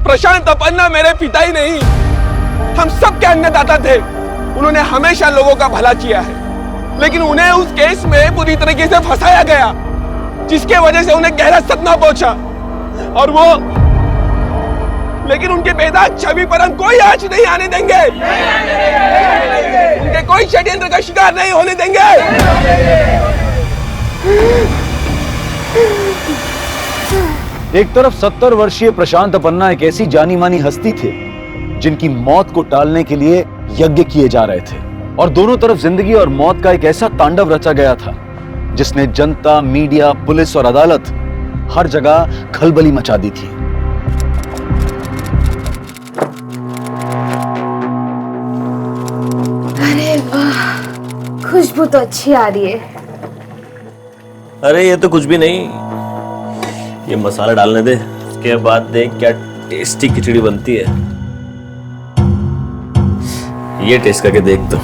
प्रशांत अपन्ना मेरे पिता ही नहीं, हम सबके अन्नदाता थे। उन्होंने हमेशा लोगों का भला किया है, लेकिन उन्हें उस केस में पूरी तरीके से फंसाया गया, जिसके वजह से उन्हें गहरा सदमा पहुंचा। और वो, लेकिन उनके बेटा छवि पर हम कोई आंच नहीं आने देंगे। उनके कोई षड्यंत्र का शिकार नहीं होने देंगे। एक तरफ 70 वर्षीय प्रशांत अपन्ना एक ऐसी जानी मानी हस्ती थे जिनकी मौत को टालने के लिए यज्ञ किए जा रहे थे, और दोनों तरफ जिंदगी और मौत का एक ऐसा तांडव रचा गया था जिसने जनता, मीडिया, पुलिस और अदालत हर जगह खलबली मचा दी थी। अरे वाह, खुशबू तो अच्छी आ रही है। अरे ये तो कुछ भी नहीं, ये मसाला डालने दे, उसके बाद देख क्या टेस्टी खिचड़ी बनती है। ये टेस्ट करके देख तो।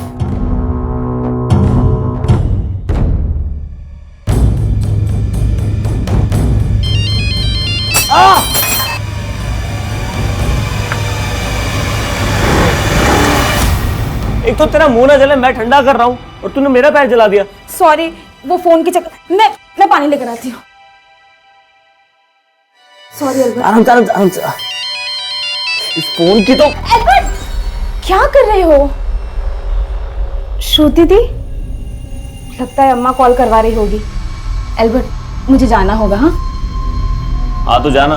एक तो तेरा मुंह ना जले, मैं ठंडा कर रहा हूं और तूने मेरा पैर जला दिया। सॉरी, वो फोन की चक्कर। मैं पानी लेकर आती हूँ। Sorry Albert. आराम से, आराम से। इस फोन की तो। अल्बर्ट, क्या कर रहे हो? श्रुति दी, लगता है अम्मा कॉल करवा रही होगी। अल्बर्ट, मुझे जाना होगा। हाँ हाँ तो जाना,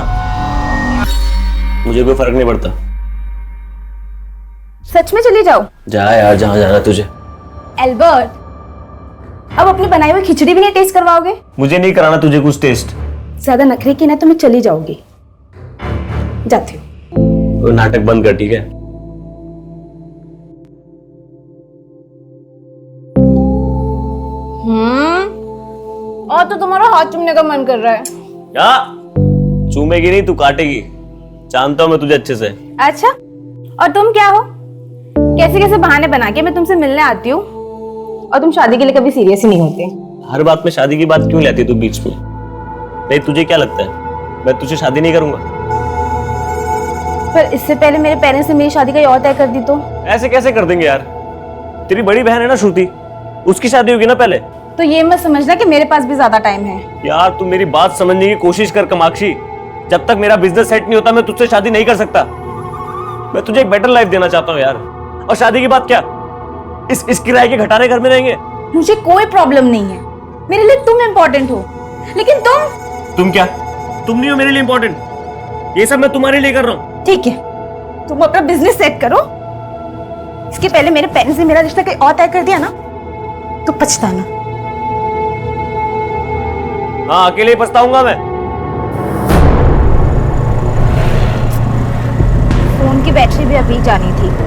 मुझे कोई फर्क नहीं पड़ता। सच में चली जाओ? जा यार, जहाँ जाना तुझे। अल्बर्ट, अब अपनी बनाई हुई खिचड़ी भी नहीं टेस्ट करवाओगे? मुझे नहीं कराना तुझे कुछ टेस्ट। ज्यादा नखरे की ना तो मैं चली जाऊंगी। जाती हूँ। तो नाटक बंद कर, ठीक है? और तो तुम्हारा हाथ चूमने का मन कर रहा है। क्या? चूमेगी नहीं, तू काटेगी। जानता हूं मैं तुझे अच्छे से। अच्छा, और तुम क्या हो? कैसे कैसे बहाने बना के मैं तुमसे मिलने आती हूँ, और तुम शादी के लिए कभी सीरियस ही नहीं होते। हर बात में शादी की बात क्यों लाती तू बीच में? नहीं, तुझे क्या लगता है मैं तुझसे शादी नहीं करूंगा? पर इससे पहले मेरे पेरेंट्स ने मेरी शादी का और तय कर दी तो? ऐसे कैसे कर देंगे यार? तेरी बड़ी बहन है ना श्रुति, उसकी शादी होगी ना पहले। तो ये मत समझना कि मेरे पास भी ज्यादा टाइम है। यार तू मेरी बात समझने की कोशिश कर कामाक्षी। जब तक मेरा बिजनेस सेट नहीं होता मैं तुझसे शादी नहीं कर सकता। मैं तुझे एक बेटर लाइफ देना चाहता हूँ यार। और शादी की बात क्या, इस किराए के घटाने घर में रहेंगे। मुझे कोई प्रॉब्लम नहीं है, मेरे लिए तुम इम्पोर्टेंट हो, लेकिन तुम क्या? तुम नहीं हो मेरे लिए इम्पोर्टेंट। ये सब मैं तुम्हारे लिए कर रहा हूँ। ठीक है, तुम अपना बिजनेस सेट करो। इसके पहले मेरे पेरेंट्स ने मेरा रिश्ता कहीं और तय कर दिया ना तो पछताना। हाँ, अकेले ही पछताऊंगा मैं। फोन की बैटरी भी अभी जानी थी।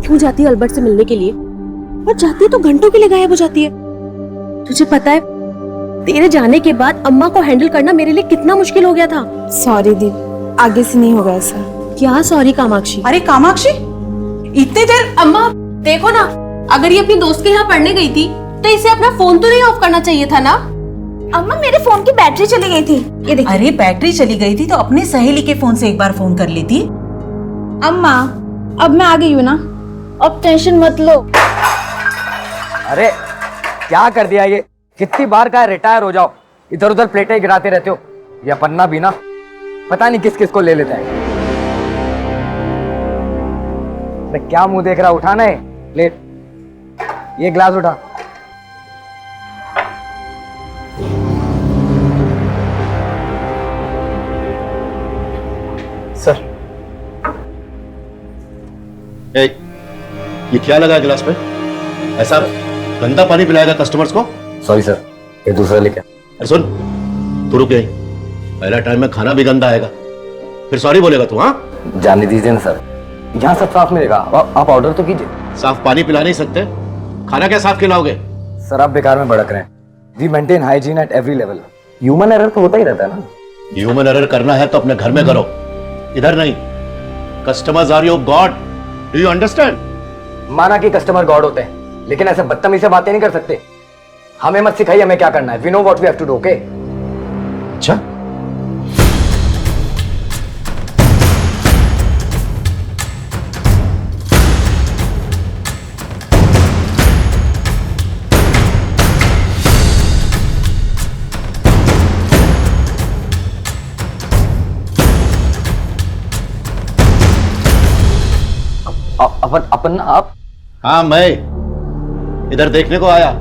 क्यों जाती है अल्बर्ट से मिलने के लिए? और जाती है तो घंटों के लिए गायब हो जाती है। तुझे पता है, तेरे जाने के बाद अम्मा को हैंडल करना मेरे लिए कितना मुश्किल हो गया था। सॉरी दी, आगे से नहीं होगा ऐसा। क्या सॉरी कामाक्षी? अरे कामाक्षी, इतने देर। अम्मा देखो ना, अगर ये अपनी दोस्त के यहाँ पढ़ने गई थी तो इसे अपना फोन तो नहीं ऑफ करना चाहिए था ना? अम्मा, मेरे फोन की बैटरी चली गई थी। ये देखिए। अरे बैटरी चली गई थी तो अपने सहेली के फोन से एक बार फोन कर लेती। अम्मा, अब मैं आ गई हूँ ना, अब टेंशन मत लो। अरे क्या कर दिया ये? कितनी बार का रिटायर हो जाओ, इधर उधर प्लेटें गिराते रहते हो। ये पन्ना भी ना पता नहीं किस किस को ले लेता है। क्या मुंह देख रहा, उठाना है प्लेट, ये ग्लास उठा। सर, ये क्या लगा है गिलास पे? ऐसा गंदा पानी पिलाएगा कस्टमर्स को? सॉरी सर, ये दूसरा लेके। अरे सुन, तू रुक यहीं। पहला टाइम में खाना भी गंदा आएगा, फिर सॉरी बोलेगा तू? हाँ, जाने दीजिए ना सर, यहाँ सब साफ मिलेगा। आप ऑर्डर तो कीजिए। साफ पानी पिला नहीं सकते, खाना क्या साफ खिलाओगे? सर आप बेकार में भड़क रहे हैं। We maintain hygiene at every level. Human error तो होता ही रहता है ना। ह्यूमन एरर करना है तो अपने घर में करो, इधर नहीं। Customers are your god, do you understand? माना कि कस्टमर गॉड होते हैं, लेकिन ऐसे बदतमीज से बातें नहीं कर सकते। हमें मत सिखाइए हमें क्या करना है। We know what we have to do, okay? अच्छा, अपन आप? हाँ, मैं इधर देखने को आया।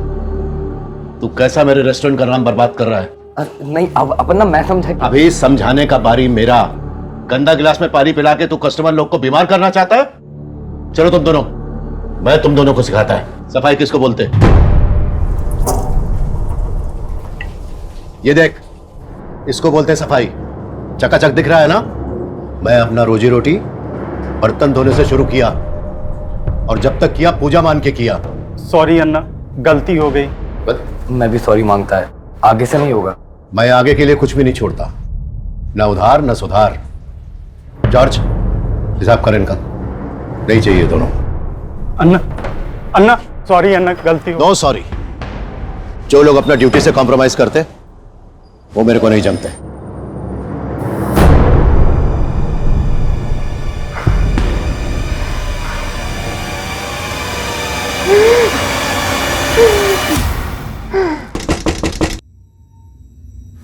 तू कैसा मेरे रेस्टोरेंट का नाम बर्बाद कर रहा है? नहीं, अपन ना, मैं समझा। अभी समझाने का बारी मेरा। गंदा गिलास में पानी पिला के तू कस्टमर लोग को बीमार करना चाहता है? चलो तुम दोनों, मैं तुम दोनों को सिखाता है सफाई किसको बोलते। ये देख, इसको बोलते सफाई। चकाचक दिख रहा है ना? मैं अपना रोजी रोटी बर्तन धोने से शुरू किया, और जब तक किया पूजा मान के किया। सॉरी अन्ना, गलती हो गई। मैं भी सॉरी मांगता है, आगे से नहीं होगा। मैं आगे के लिए कुछ भी नहीं छोड़ता, न उधार न सुधार। जॉर्ज, हिसाब कर इनका। नहीं चाहिए दोनों। अन्ना सॉरी अन्ना, गलती हो। No sorry. जो लोग अपना ड्यूटी से कॉम्प्रोमाइज करते वो मेरे को नहीं जमते।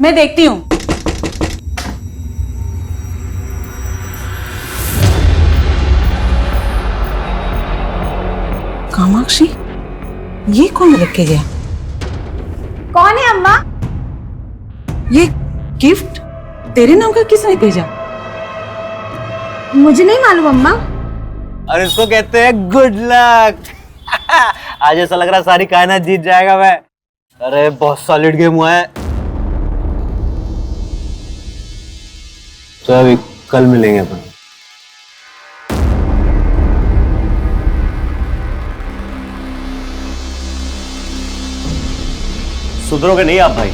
मैं देखती हूँ। कामाक्षी, ये कौन रख के गया? कौन है अम्मा? ये गिफ्ट तेरे नाम का किसने भेजा? मुझे नहीं मालूम अम्मा। और इसको कहते हैं गुड लक। आज ऐसा लग रहा है सारी कायनात जीत जाएगा मैं। अरे बहुत सॉलिड गेम हुआ है। तो अभी कल मिलेंगे अपन। सुधरोगे नहीं आप भाई।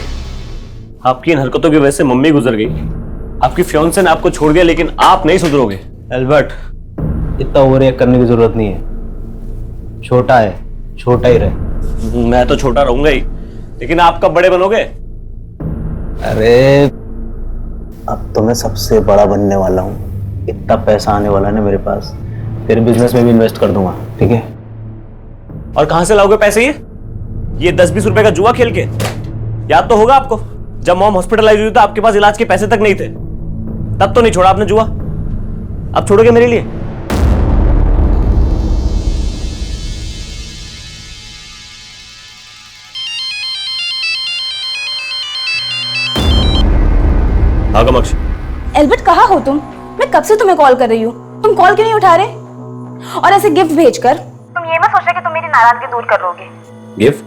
आपकी इन हरकतों की वजह से मम्मी गुजर गई, आपकी फियांसे ने आपको छोड़ दिया, लेकिन आप नहीं सुधरोगे। एल्बर्ट, इतना ओवररिएक्ट करने की जरूरत नहीं है। छोटा है, छोटा ही रहे। मैं तो छोटा रहूंगा ही, लेकिन आप कब बड़े बनोगे? अरे अब तो मैं सबसे बड़ा बनने वाला हूँ। इतना पैसा आने वाला है ना मेरे पास, फिर बिजनेस में भी इन्वेस्ट कर दूंगा, ठीक है? और कहां से लाओगे पैसे? ये 10-20 रुपए का जुआ खेल के? याद तो होगा आपको, जब मॉम हॉस्पिटलाइज हुई तो आपके पास इलाज के पैसे तक नहीं थे, तब तो नहीं छोड़ा आपने जुआ। अब छोड़ोगे मेरे लिए? हाँ कामाक्षी। एल्बर्ट, कहाँ हो तुम? मैं कब से तुम्हें कॉल कर रही हूँ, तुम कॉल क्यों नहीं उठा रहे? और ऐसे गिफ्ट भेजकर तुम ये मत सोचो कि तुम मेरी नाराजगी दूर कर लोगे। गिफ्ट?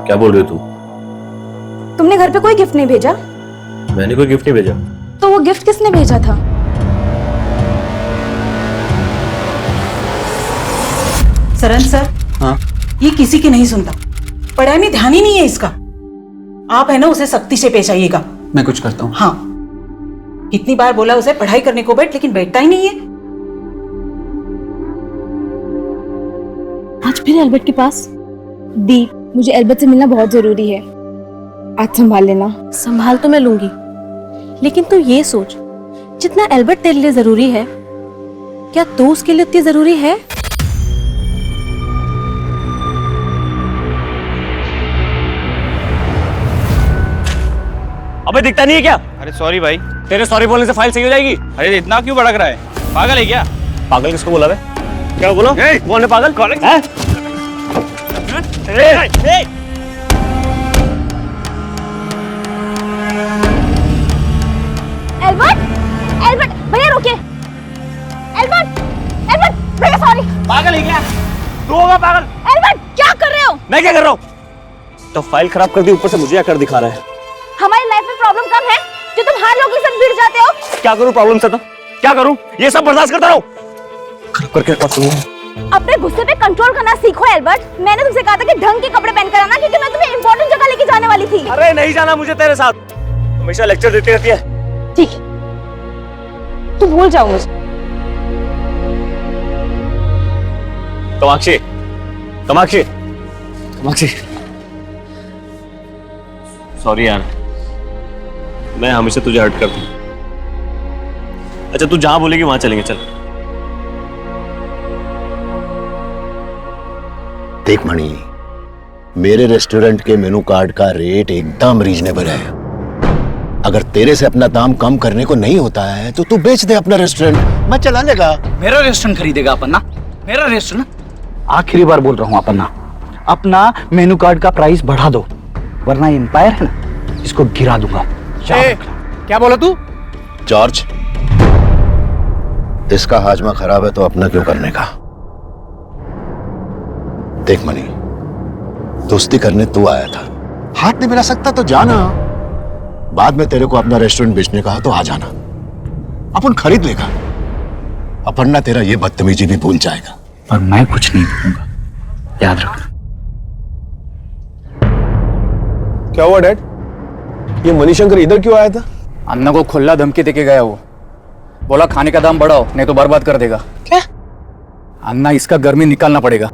क्या बोल रही हो तुम? तुमने घर पे कोई गिफ्ट नहीं भेजा? मैंने कोई गिफ्ट नहीं भेजा। तो वो गिफ्ट किसने भेजा था? सरन सर, हाँ? ये किसी की नहीं सुनता, पढ़ाई में ध्यान ही नहीं है इसका। आप है ना, उसे सख्ती से पेश आइएगा। मैं कुछ करता हूँ। हाँ, कितनी बार बोला उसे पढ़ाई करने को बैठ, लेकिन बैठता ही नहीं है। आज फिर एल्बर्ट के पास? दी, मुझे एल्बर्ट से मिलना बहुत जरूरी है, आज संभाल लेना। संभाल तो मैं लूंगी, लेकिन तू ये सोच, जितना एल्बर्ट तेरे लिए जरूरी है, क्या तू उसके लिए उतनी जरूरी है? अबे दिखता नहीं है क्या? अरे सॉरी भाई। तेरे सॉरी बोलने से फाइल सही हो जाएगी? अरे इतना क्यों भड़क रहा है? पागल है क्या? पागल किसको बोला बे? क्या बोलो? कौन है पागल? हैं? एल्बर्ट, एल्बर्ट भैया रुकिए। एल्बर्ट, एल्बर्ट भैया सॉरी। पागल है क्या? तू होगा पागल? एल्बर्ट क्या कर रहे हो? मैं क्या कर रहा हूँ? तो फाइल खराब कर दी, ऊपर से मुझे आकर दिखा रहा है। हमारी लाइफ में प्रॉब्लम कब है जो तुम हर लोगों के साथ भिड़ जाते हो? क्या करूं प्रॉब्लम से? तो क्या करूं? ये सब बर्दाश्त करता रहूं? करके क्या करूं? अपने गुस्से पे कंट्रोल करना सीखो एल्बर्ट। मैंने तुमसे कहा था कि ढंग के कपड़े पहन कर आना, क्योंकि मैं तुम्हें इंपॉर्टेंट जगह लेके जाने वाली थी। अरे नहीं जाना मुझे तेरे साथ, हमेशा लेक्चर देती रहती है। ठीक है, तू भूल जाओ मुझे। कामाक्षी, कामाक्षी, कामाक्षी, सॉरी यार, मैं हमेशा तुझे हर्ट करता हूँ। अच्छा तू जहां बोलेगी वहां चलेंगे, चल। देख मणि, मेरे रेस्टोरेंट के मेनू कार्ड का रेट एकदम रीजनेबल है। अगर तेरे से अपना दाम कम करने को नहीं होता है तो तू बेच दे अपना रेस्टोरेंट, मैं चला लेगा। मेरा रेस्टोरेंट खरीदेगा अपना? मेरा रेस्टोरेंट? आखिरी बार बोल रहा हूँ अपना, अपना मेनू कार्ड का प्राइस बढ़ा दो, वरना एम्पायर है ना, इसको गिरा दूंगा। क्या बोला तू? जॉर्ज, इसका हाजमा खराब है तो अपना क्यों करने का? देख मणि, दोस्ती करने तू आया था, हाथ नहीं मिला सकता तो जाना। बाद में तेरे को अपना रेस्टोरेंट बेचने का तो आ जाना, अपन खरीद लेगा। अपन ना तेरा ये बदतमीजी भी भूल जाएगा। पर मैं कुछ नहीं भूलूंगा, याद रखना। क्या हुआ डैड? ये मणिशंकर इधर क्यों आया था? अन्ना को खुला धमकी देके गया वो, बोला खाने का दाम बढ़ाओ नहीं तो बर्बाद कर देगा। क्या? अन्ना, इसका गर्मी निकालना पड़ेगा।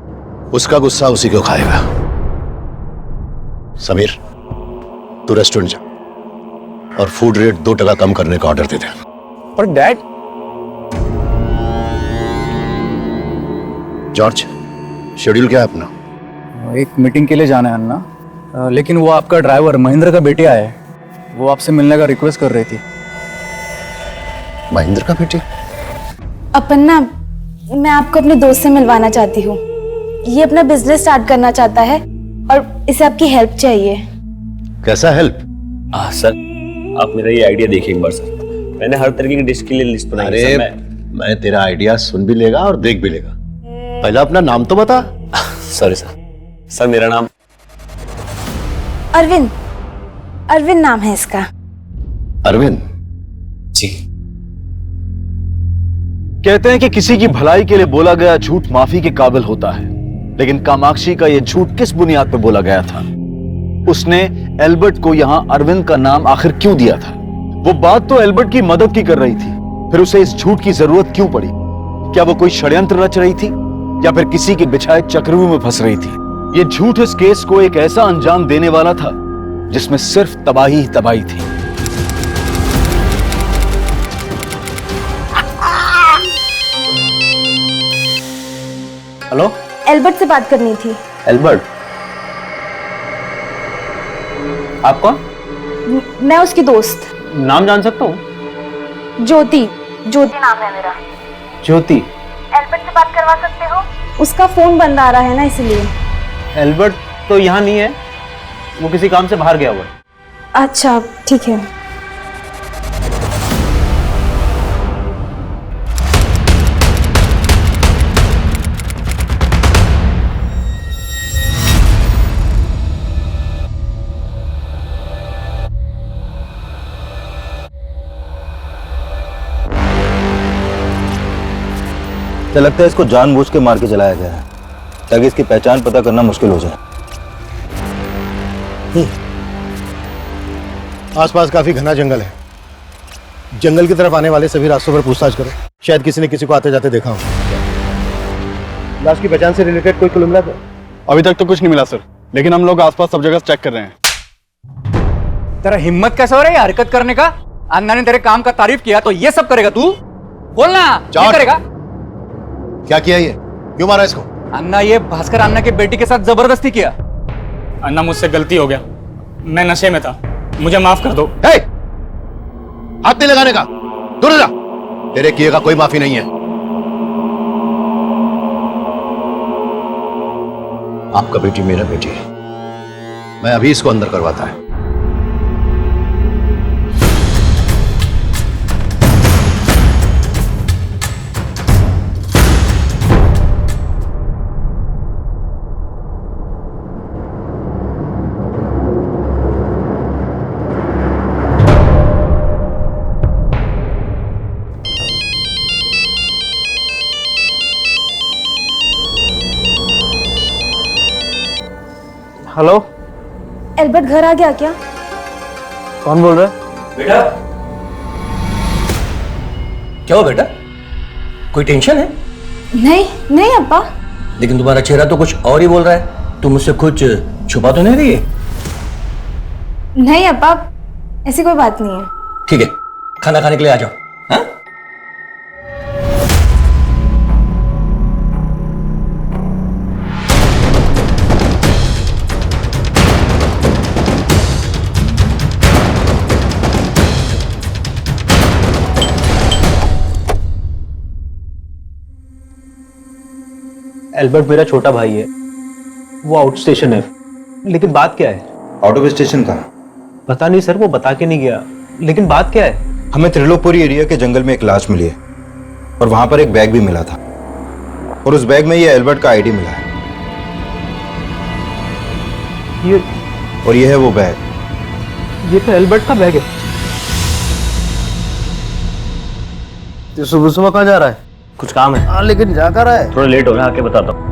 उसका गुस्सा उसी को खाएगा। समीर, तू रेस्टोरेंट जा और फूड रेट 2% कम करने का ऑर्डर दे दे। पर डैड, जॉर्ज, शेड्यूल क्या है अपना? एक मीटिंग के लिए जाना है अन्ना, लेकिन वो आपका ड्राइवर महेंद्र का बेटिया है, वो आपसे मिलने का रिक्वेस्ट कर रही थी। महेंद्र का बेटी? अपन्ना, मैं आपको अपने दोस्त से मिलवाना चाहती हूँ। ये अपना बिजनेस स्टार्ट करना चाहता है और इसे आपकी हेल्प चाहिए। कैसा हेल्प? सर आप मेरा ये आइडिया देखिए एक बार सर, मैंने हर तरीके की डिश के लिए लिस्ट बनाई है। अरे मैं तेरा आइडिया सुन भी लेगा और देख भी लेगा, पहले अपना नाम तो बता। सॉरी सर, सर मेरा नाम अरविंद, अरविंद नाम है इसका। अरविंद जी। कहते हैं कि किसी की भलाई के लिए बोला गया झूठ माफी के काबिल होता है, लेकिन कामाक्षी का यह झूठ किस बुनियाद पर बोला गया था? उसने एल्बर्ट को यहां अरविंद का नाम आखिर क्यों दिया था? वो बात तो एल्बर्ट की मदद की कर रही थी, फिर उसे इस झूठ की जरूरत क्यों पड़ी? क्या वो कोई षड्यंत्र रच रही थी या फिर किसी के बिछाए चक्रव्यूह में फंस रही थी? ये झूठ इस केस को एक ऐसा अंजाम देने वाला था जिसमें सिर्फ तबाही ही तबाही थी। हेलो, एल्बर्ट से बात करनी थी। एल्बर्ट? आप कौन? मैं उसकी दोस्त नाम जान सकता हूँ? ज्योति, ज्योति नाम है मेरा। ज्योति? एल्बर्ट से बात करवा सकते हो? उसका फोन बंद आ रहा है ना, इसलिए। एल्बर्ट तो यहाँ नहीं है, वो किसी काम से बाहर गया हुआ है। अच्छा ठीक है। तो लगता है इसको जानबूझ के मार के चलाया गया है ताकि इसकी पहचान पता करना मुश्किल हो जाए। आसपास काफी घना जंगल है, जंगल की तरफ आने वाले सभी रास्तों पर पूछताछ करो, शायद किसी ने किसी को आते जाते देखा हो। लाश की पहचान से रिलेटेड कोई क्लू मिला था? अभी तक तो कुछ नहीं मिला सर, लेकिन हम लोग आसपास सब जगह चेक कर रहे हैं। तेरा हिम्मत कैसे हो रहा है हरकत करने का? अन्ना ने तेरे काम का तारीफ किया तो ये सब करेगा तू? बोलना, क्या करेगा? क्या किया ये? क्यों मारा इसको? अन्ना, ये भास्कर अन्ना के बेटी के साथ जबरदस्ती किया। अन्ना मुझसे गलती हो गया, मैं नशे में था, मुझे माफ कर दो। हे! हाथ नहीं लगाने का, दूर जा। तेरे किए का कोई माफी नहीं है। आपका बेटी मेरा बेटी है, मैं अभी इसको अंदर करवाता है। हेलो, एल्बर्ट घर आ गया क्या? कौन बोल रहा है? बेटा क्या हो बेटा, कोई टेंशन है? नहीं नहीं अब्बा। लेकिन तुम्हारा चेहरा तो कुछ और ही बोल रहा है। तुम मुझसे कुछ छुपा तो नहीं रही है? नहीं अब्बा, ऐसी कोई बात नहीं है। ठीक है, खाना खाने के लिए आ जाओ। हाँ? एल्बर्ट मेरा छोटा भाई है, वो आउट स्टेशन है। लेकिन बात क्या है? आउट ऑफ स्टेशन कहाँ? पता नहीं सर, वो बता के नहीं गया। लेकिन बात क्या है? हमें त्रिलोकपुरी एरिया के जंगल में एक लाश मिली है और वहां पर एक बैग भी मिला था और उस बैग में ये एल्बर्ट का आईडी मिला है। ये है वो बैग। ये तो एल्बर्ट का बैग है। तो सुबह सुबह कहाँ जा रहा है? कुछ काम है। हाँ, लेकिन जा कर रहा है? थोड़ा लेट हो रहा है, आके बताता हूँ।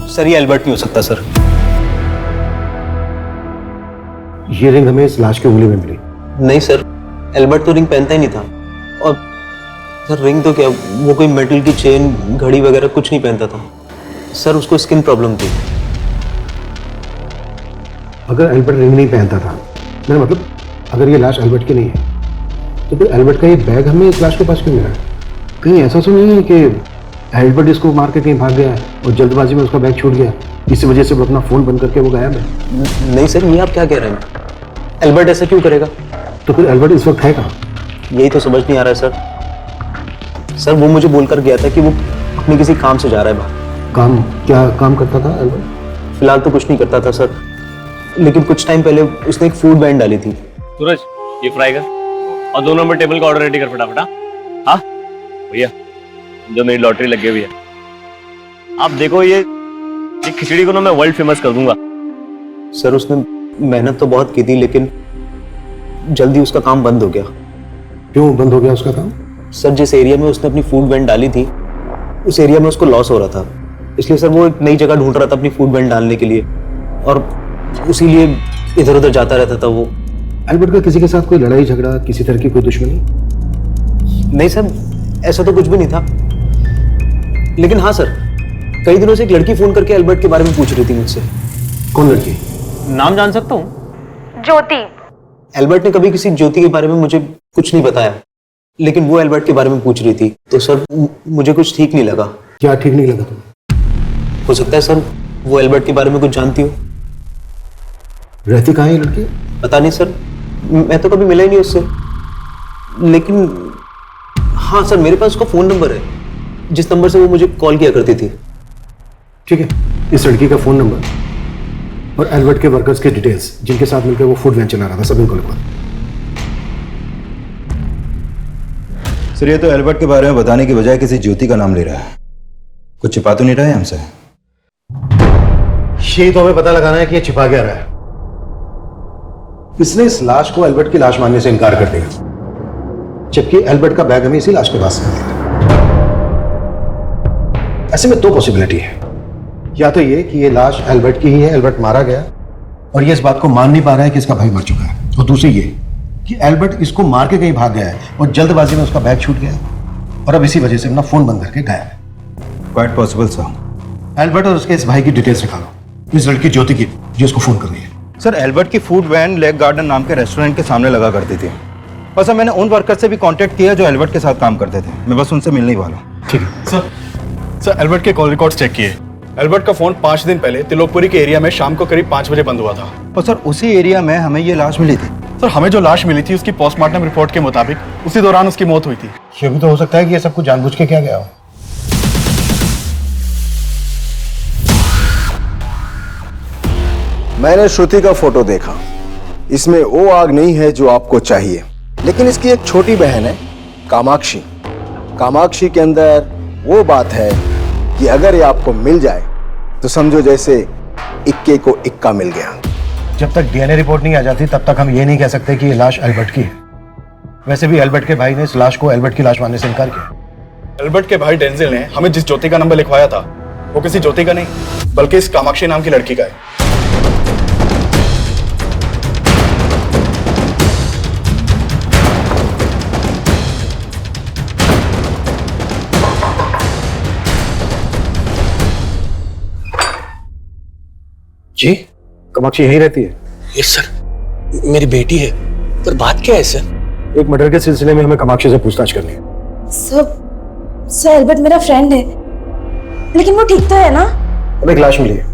सर ये एल्बर्ट नहीं हो सकता सर। ये रिंग हमें इस लाश की उंगली में मिली। नहीं सर, एल्बर्ट तो रिंग पहनता ही नहीं था। और सर रिंग तो क्या, वो कोई मेटल की चेन घड़ी वगैरह कुछ नहीं पहनता था सर। उसको स्किन प्रॉब्लम थी। अगर एल्बर्ट रिंग नहीं पहनता था, मेरा मतलब अगर ये लाश एल्बर्ट की नहीं है, तो फिर एल्बर्ट का ये बैग हमें इस लाश के पास क्यों मिला? कहीं ऐसा तो नहीं है कि एल्बर्ट इसको मार के कहीं भाग गया है और जल्दबाजी में उसका बैग छूट गया, इसी वजह से वो अपना फोन बंद करके वो गायब है? नहीं सर, ये आप क्या कह रहे हैं? एल्बर्ट ऐसा क्यों करेगा? तो फिर एल्बर्ट इस वक्त है कहाँ? यही तो समझ नहीं आ रहा है सर। वो मुझे बोलकर गया था कि वो अपने किसी काम से जा रहा है बाहर। काम? क्या काम करता था एल्बर्ट? फिलहाल तो कुछ नहीं करता था सर, लेकिन कुछ टाइम पहले उसने एक फूड बैंड डाली थी। सूरज, ये फ्राई कर और 2 नंबर टेबल का ऑर्डर रेडी कर फटाफट। हाँ भैया, जो मेरी लॉटरी लगी हुई है, आप देखो ये खिचड़ी को ना मैं वर्ल्ड फेमस कर दूंगा। सर उसने मेहनत तो बहुत की थी, लेकिन जल्दी उसका काम बंद हो गया। क्यों बंद हो गया उसका काम? सर जिस एरिया में उसने अपनी फूड वैन डाली थी, उस एरिया में उसको लॉस हो रहा था, इसलिए सर वो एक नई जगह ढूंढ रहा था अपनी फूड वैन डालने के लिए, और उसीलिए इधर उधर जाता रहता था वो। एल्बर्ट का किसी के साथ कोई लड़ाई झगड़ा, किसी तरह की कोई दुश्मनी? नहीं सर, ऐसा तो कुछ भी नहीं था। लेकिन हाँ सर, कई दिनों से एक लड़की फोन करके एल्बर्ट के बारे में पूछ रही थी मुझसे। कौन लड़की? नाम जान सकता हूँ? ज्योति। एल्बर्ट ने कभी किसी ज्योति के बारे में मुझे कुछ नहीं बताया, लेकिन वो एल्बर्ट के बारे में पूछ रही थी, तो सर मुझे कुछ ठीक नहीं लगा। क्या ठीक नहीं लगा तुम्हें? हो सकता है सर वो एल्बर्ट के बारे में कुछ जानती हो। रहती कहाँ है लड़की? पता नहीं सर, मैं तो कभी मिला ही नहीं उससे। लेकिन हाँ सर, मेरे पास उसका फोन नंबर है, जिस नंबर से वो मुझे कॉल किया करती थी। ठीक है, इस लड़की का फोन नंबर और एल्बर्ट के वर्कर्स के डिटेल्स, जिनके साथ मिलकर वो फूड वैन चला रहा था, सब इनको लिखवा। सर ये तो एल्बर्ट के बारे में बताने की बजाय किसी ज्योति का नाम ले रहा है। कुछ छिपा तो नहीं रहा है हमसे? यही तो हमें पता लगाना है कि ये छिपा क्या रहा है। इसने इस लाश को एल्बर्ट की लाश मानने से इनकार कर दिया, जबकि एल्बर्ट का बैग हमें इसी लाश के पास मिल गया। ऐसे में 2 पॉसिबिलिटी है, या तो ये कि ये लाश एल्बर्ट की ही है, एल्बर्ट मारा गया और ये इस बात को मान नहीं पा रहा है कि इसका भाई मर चुका है, और दूसरी ये कि एल्बर्ट इसको मार के कहीं भाग गया है और जल्दबाजी में उसका बैग छूट गया और अब इसी वजह से अपना फोन बंद करके गायब है। Quite possible sir. एल्बर्ट और उसके इस भाई की डिटेल्स निकालो, इस लड़की ज्योति की जो उसको फोन कर रही है। सर एल्बर्ट की फूड वैन लेक गार्डन नाम के रेस्टोरेंट के सामने लगा करती थी, और सर मैंने उन वर्कर से भी कांटेक्ट किया जो एल्बर्ट के साथ काम करते थे। मैं बस उनसे मिलने ही वाला हूँ। ठीक है सर एल्बर्ट के कॉल रिकॉर्ड्स चेक किए। एल्बर्ट का फोन 5 दिन पहले त्रिलोकपुरी के एरिया में शाम को करीब 5 बजे बंद हुआ था। और सर उसी एरिया में हमें ये लाश मिली थी। सर हमें जो लाश मिली थी उसकी पोस्टमार्टम रिपोर्ट के मुताबिक उसी दौरान उसकी मौत हुई थी। ये भी तो हो सकता है कि ये सब कुछ जानबूझ के किया गया हो। मैंने श्रुति का फोटो देखा, इसमें वो आग नहीं है जो आपको चाहिए, लेकिन इसकी एक छोटी बहन है कामाक्षी। कामाक्षी के अंदर वो बात है कि अगर ये आपको मिल जाए तो समझो जैसे इक्के को इक्का मिल गया। जब तक डीएनए रिपोर्ट नहीं आ जाती तब तक हम ये नहीं कह सकते कि ये लाश एल्बर्ट की है। वैसे भी एल्बर्ट के भाई ने इस लाश को एल्बर्ट की लाश मानने से इनकार किया। एल्बर्ट के भाई डेंजिल ने हमें जिस ज्योति का नंबर लिखवाया था वो किसी ज्योति का नहीं बल्कि इस कामाक्षी नाम की लड़की का है। कामाक्षी यहीं रहती है? यस सर, मेरी बेटी है। पर बात क्या है सर? एक मर्डर के सिलसिले में हमें कामाक्षी से पूछताछ करनी है। सर एल्बर्ट मेरा फ्रेंड है, लेकिन वो ठीक तो है ना? अब एक लाश मिली है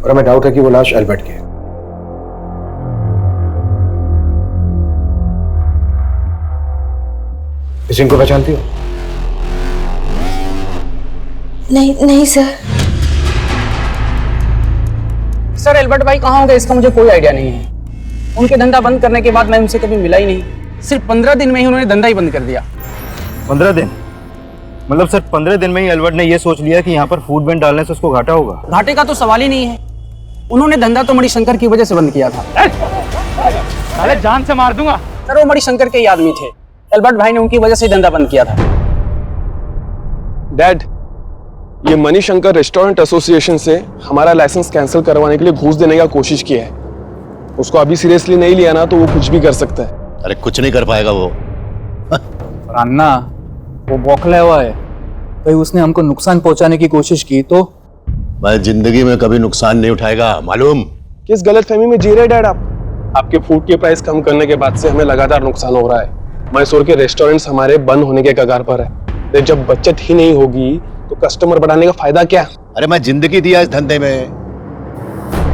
और हमें डाउट है कि वो लाश एल्बर्ट की है। इस इनको पहचानती हो? नहीं सर। सर एल्बर्ट भाई कहाँ होंगे इसका मुझे कोई आइडिया नहीं है। उनके धंधा बंद करने के बाद मैं उनसे कभी मिला ही नहीं। सिर्फ 15 दिन में ही उन्होंने धंधा ही बंद कर दिया। 15 दिन? मतलब सर 15 दिन में ही एल्बर्ट ने ये सोच लिया कि यहाँ पर फूड बैंड डालने से उसको घाटा होगा? घाटे का तो सवाल ही नहीं है। उन्होंने धंधा तो मणिशंकर की वजह से बंद किया था। अरे जान से मार दूंगा। सर वो मणिशंकर के ही आदमी थे। एल्बर्ट भाई ने उनकी वजह से धंधा बंद किया था। डैड, ये मणिशंकर रेस्टोरेंट एसोसिएशन से हमारा लाइसेंस कैंसिल करवाने के लिए घूस देने का कोशिश किया है। उसको अभी सीरियसली नहीं लिया ना तो वो कुछ भी कर सकता है। अरे कुछ नहीं कर पाएगा वो। अन्ना, वो बौखला हुआ है। कहीं उसने हमको नुकसान पहुंचाने की कोशिश की तो? मैं जिंदगी में कभी नुकसान नहीं उठाएगा, मालूम? किस गलतफहमी में जी रहे डैड आप? आपके फूड के प्राइस कम करने के बाद से हमें लगातार नुकसान हो रहा है। मैसूर के रेस्टोरेंट्स हमारे बंद होने के कगार पर है। जब बचत ही नहीं होगी तो कस्टमर बढ़ाने का फायदा क्या? अरे मैं जिंदगी दिया इस धंधे में,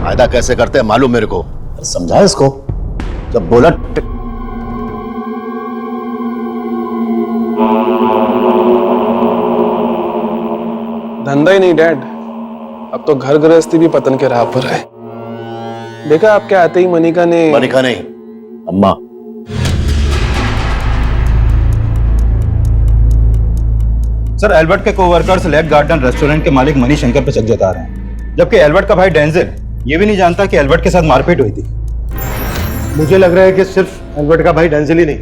फायदा कैसे करते हैं मालूम मेरे को। समझा इसको? जब बोला धंधा ही नहीं डैड, अब तो घर गृहस्थी भी पतन के राह पर है। देखा आपके आते ही मनिका नहीं, अम्मा। सर एल्बर्ट के कोवर्कर्स लेक गार्डन रेस्टोरेंट के मालिक मणिशंकर पर शक जता रहे हैं, जबकि एल्बर्ट का भाई डेंजिल ये भी नहीं जानता कि एल्बर्ट के साथ मारपीट हुई थी। मुझे लग रहा है कि सिर्फ एल्बर्ट का भाई डेंजिल ही नहीं,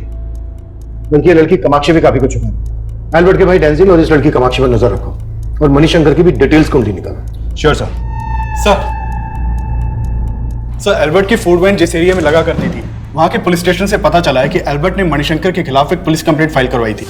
बल्कि ये लड़की कामाक्षी भी काफी कुछ है। एल्बर्ट के भाई डेंजिल और इस लड़की कामाक्षी पर नजर रखो और मणिशंकर की भी डिटेल्स ढूंढी निकालो। Sure sir. सर एल्बर्ट की फूड वैन जिस एरिया में लगा करती थी, वहां के पुलिस स्टेशन से पता चला है कि एल्बर्ट ने मणिशंकर के खिलाफ एक पुलिस कंप्लेंट फाइल करवाई थी।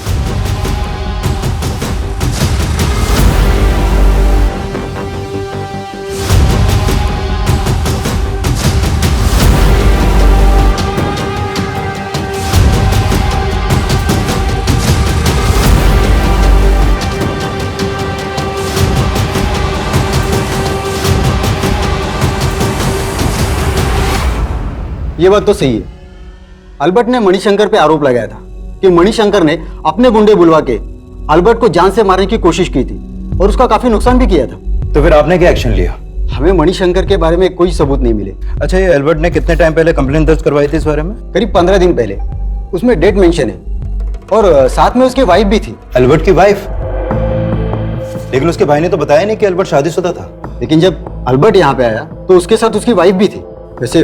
ये बात तो सही है। अल्बर्ट ने मणिशंकर पे आरोप लगाया था कि मणिशंकर ने अपने गुंडे बुलवा के अल्बर्ट को जान से मारने की कोशिश की थी और उसका काफी नुकसान भी किया था। तो फिर आपने क्या एक्शन लिया? हमें मणिशंकर के बारे में कोई सबूत नहीं मिले। अच्छा, ये एल्बर्ट ने कितने टाइम पहले कंप्लेंट दर्ज करवाई थी इस बारे में? करीब 15 दिन पहले। उसमें डेट मेंशन है और साथ में उसकी वाइफ भी थी। एल्बर्ट की वाइफ? लेकिन उसके भाई ने तो बताया नहीं कि एल्बर्ट शादीशुदा था। लेकिन जब अल्बर्ट यहाँ पे आया तो उसके साथ उसकी वाइफ भी थी। वैसे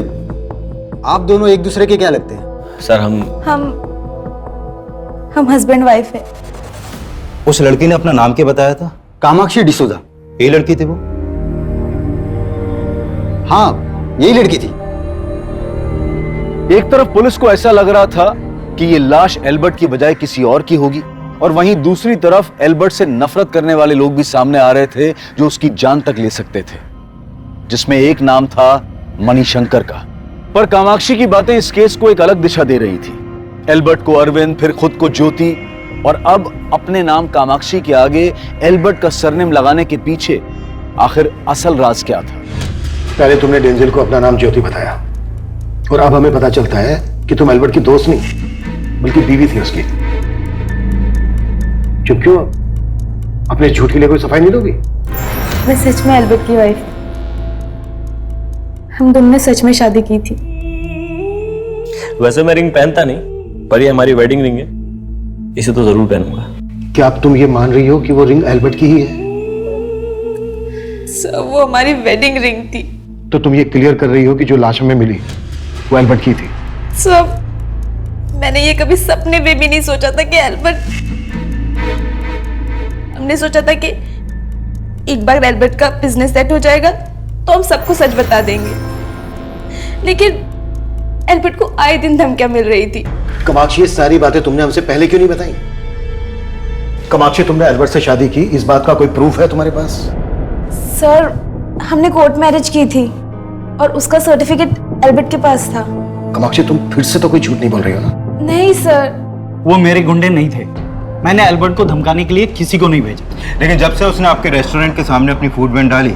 आप दोनों एक दूसरे के क्या लगते हैं? सर हम हस्बैंड वाइफ है। उस लड़की ने अपना नाम क्या बताया था? कामाक्षी डिसूजा। यही लड़की थी वो? हाँ, यही लड़की थी। एक तरफ पुलिस को ऐसा लग रहा था कि ये लाश एल्बर्ट की बजाय किसी और की होगी, और वहीं दूसरी तरफ एल्बर्ट से नफरत करने वाले लोग भी सामने आ रहे थे जो उसकी जान तक ले सकते थे, जिसमें एक नाम था मणिशंकर का। पर कामाक्षी की बातें इस केस को एक अलग दिशा दे रही थी। एल्बर्ट को अरविंद, फिर खुद को ज्योति, और अब अपने नाम कामाक्षी के आगे एल्बर्ट का सरनेम लगाने के पीछे आखिर असल राज क्या था? पहले तुमने डेंजिल को अपना नाम ज्योति बताया और अब हमें पता चलता है कि तुम एल्बर्ट की दोस्त नहीं बल्कि बीवी थी उसकी। क्यों अपने झूठ के लिए कोई सफाई नहीं दोगी? मैं सच में एल्बर्ट की वाइफ। हम दोनों ने सच में शादी की थी। वैसे मैं रिंग पहनता नहीं, पर ये हमारी वेडिंग रिंग है, इसे तो जरूर पहनूंगा। क्या अब तुम ये मान रही हो कि वो रिंग एल्बर्ट की ही है? सर, वो हमारी वेडिंग रिंग थी। तो तुम ये क्लियर कर रही हो कि जो लाश हमें मिली वो एल्बर्ट की थी? सर, मैंने ये कभी सपने में भी नहीं सोचा था कि एल्बर्ट। हमने सोचा था कि एक बार एल्बर्ट का बिजनेस सेट हो जाएगा तो हम सबको सच बता देंगे, लेकिन एल्बर्ट को आए दिन धमकियां मिल रही थी। कामाक्षी, ये सारी बातें तुमने हमसे पहले क्यों नहीं बताई? कामाक्षी, तुमने एल्बर्ट से शादी की, इस बात का कोई प्रूफ है तुम्हारे पास? सर, हमने कोर्ट मैरिज की थी और उसका सर्टिफिकेट एल्बर्ट के पास था। कामाक्षी तुम फिर से तो कोई झूठ नहीं बोल रही हो ना? नहीं सर। वो मेरे गुंडे नहीं थे। मैंने एल्बर्ट को धमकाने के लिए किसी को नहीं भेजा। लेकिन जब से उसने आपके रेस्टोरेंट के सामने अपनी फूड वैन डाली,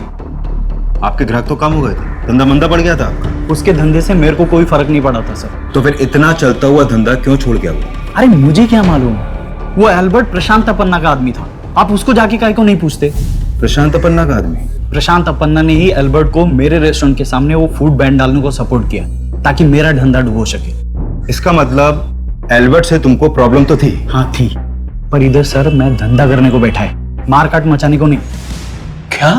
आपके ग्राहक तो कम हो गए थे, धंधा मंदा पड़ गया था आपका। उसके धंधे से मेरे को कोई फर्क नहीं पड़ा था सर। तो फिर इतना चलता हुआ धंधा क्यों छोड़ गया वो? अरे मुझे क्या मालूम, वो एल्बर्ट प्रशांत अपन्ना का आदमी था। आप उसको जाके काहे को नहीं पूछते? प्रशांत अपन्ना का आदमी? प्रशांत अपन्ना ने ही एल्बर्ट को मेरे रेस्टोरेंट के सामने वो फूड बैन डालने को सपोर्ट किया ताकि मेरा धंधा डूबो सके। इसका मतलब एल्बर्ट से तुमको प्रॉब्लम तो थी? हाँ थी, पर इधर सर मैं धंधा करने को बैठा है, मारकाट मचाने को नहीं। क्या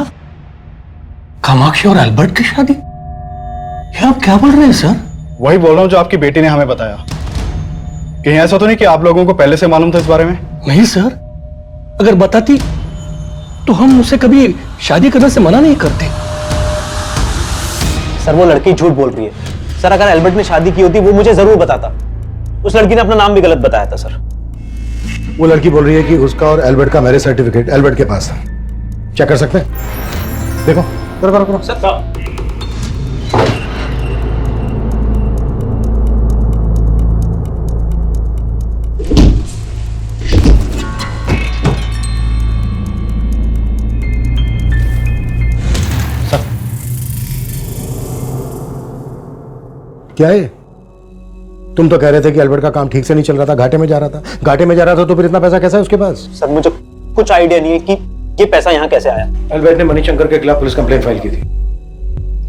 कामाक्षी और एल्बर्ट की शादी? ये आप क्या बोल रहे हैं सर? वही बोल रहा हूँ जो आपकी बेटी ने हमें बताया। कहीं ऐसा तो नहीं कि आप लोगों को पहले से मालूम था इस बारे में? नहीं सर, अगर बताती तो हम उसे कभी शादी करने से मना नहीं करते। सर वो लड़की झूठ बोल रही है। सर अगर एल्बर्ट ने शादी की होती वो मुझे जरूर बताता। उस लड़की ने अपना नाम भी गलत बताया था सर। वो लड़की बोल रही है कि उसका और एल्बर्ट का मैरिज सर्टिफिकेट एल्बर्ट के पास था। चेक कर सकते हैं? देखो, करो करो करो। सर क्या है? तुम तो कह रहे थे कि एल्बर्ट का काम ठीक से नहीं चल रहा था, घाटे में जा रहा था। घाटे में जा रहा था तो फिर इतना पैसा कैसा है उसके पास? सर मुझे कुछ आइडिया नहीं है कि ये पैसा यहाँ कैसे आया। एल्बर्ट ने मणिशंकर के खिलाफ पुलिस कंप्लेंट फाइल की थी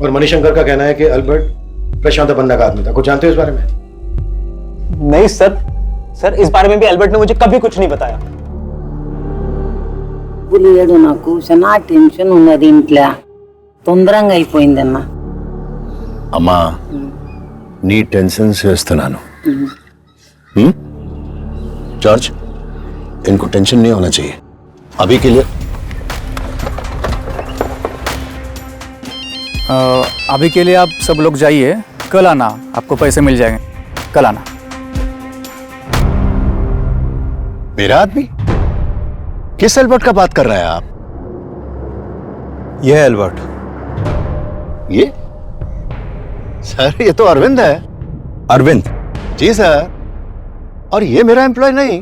और मणिशंकर का कहना है कि एल्बर्ट प्रशांत अपन्ना का आदमी था। कुछ जानते हो इस बारे में? नहीं सर, सर इस बारे में भी एल्बर्ट ने मुझे कभी कुछ नहीं बताया। లేడు నాకు చాలా టెన్షన్ ఉన్నది ఇంట్లో తొందరగా అయిపోయిందన్న అమ్మా నీ టెన్షన్ చేస్తున్నాను जॉर्ज इनको टेंशन नहीं होना चाहिए अभी के लिए। अभी के लिए आप सब लोग जाइए, कल आना, आपको पैसे मिल जाएंगे। कल आना। मेरा आदमी? किस एल्बर्ट का बात कर रहे हैं आप? ये है एल्बर्ट। ये सर ये तो अरविंद है। अरविंद? जी सर। और ये मेरा एम्प्लॉय नहीं,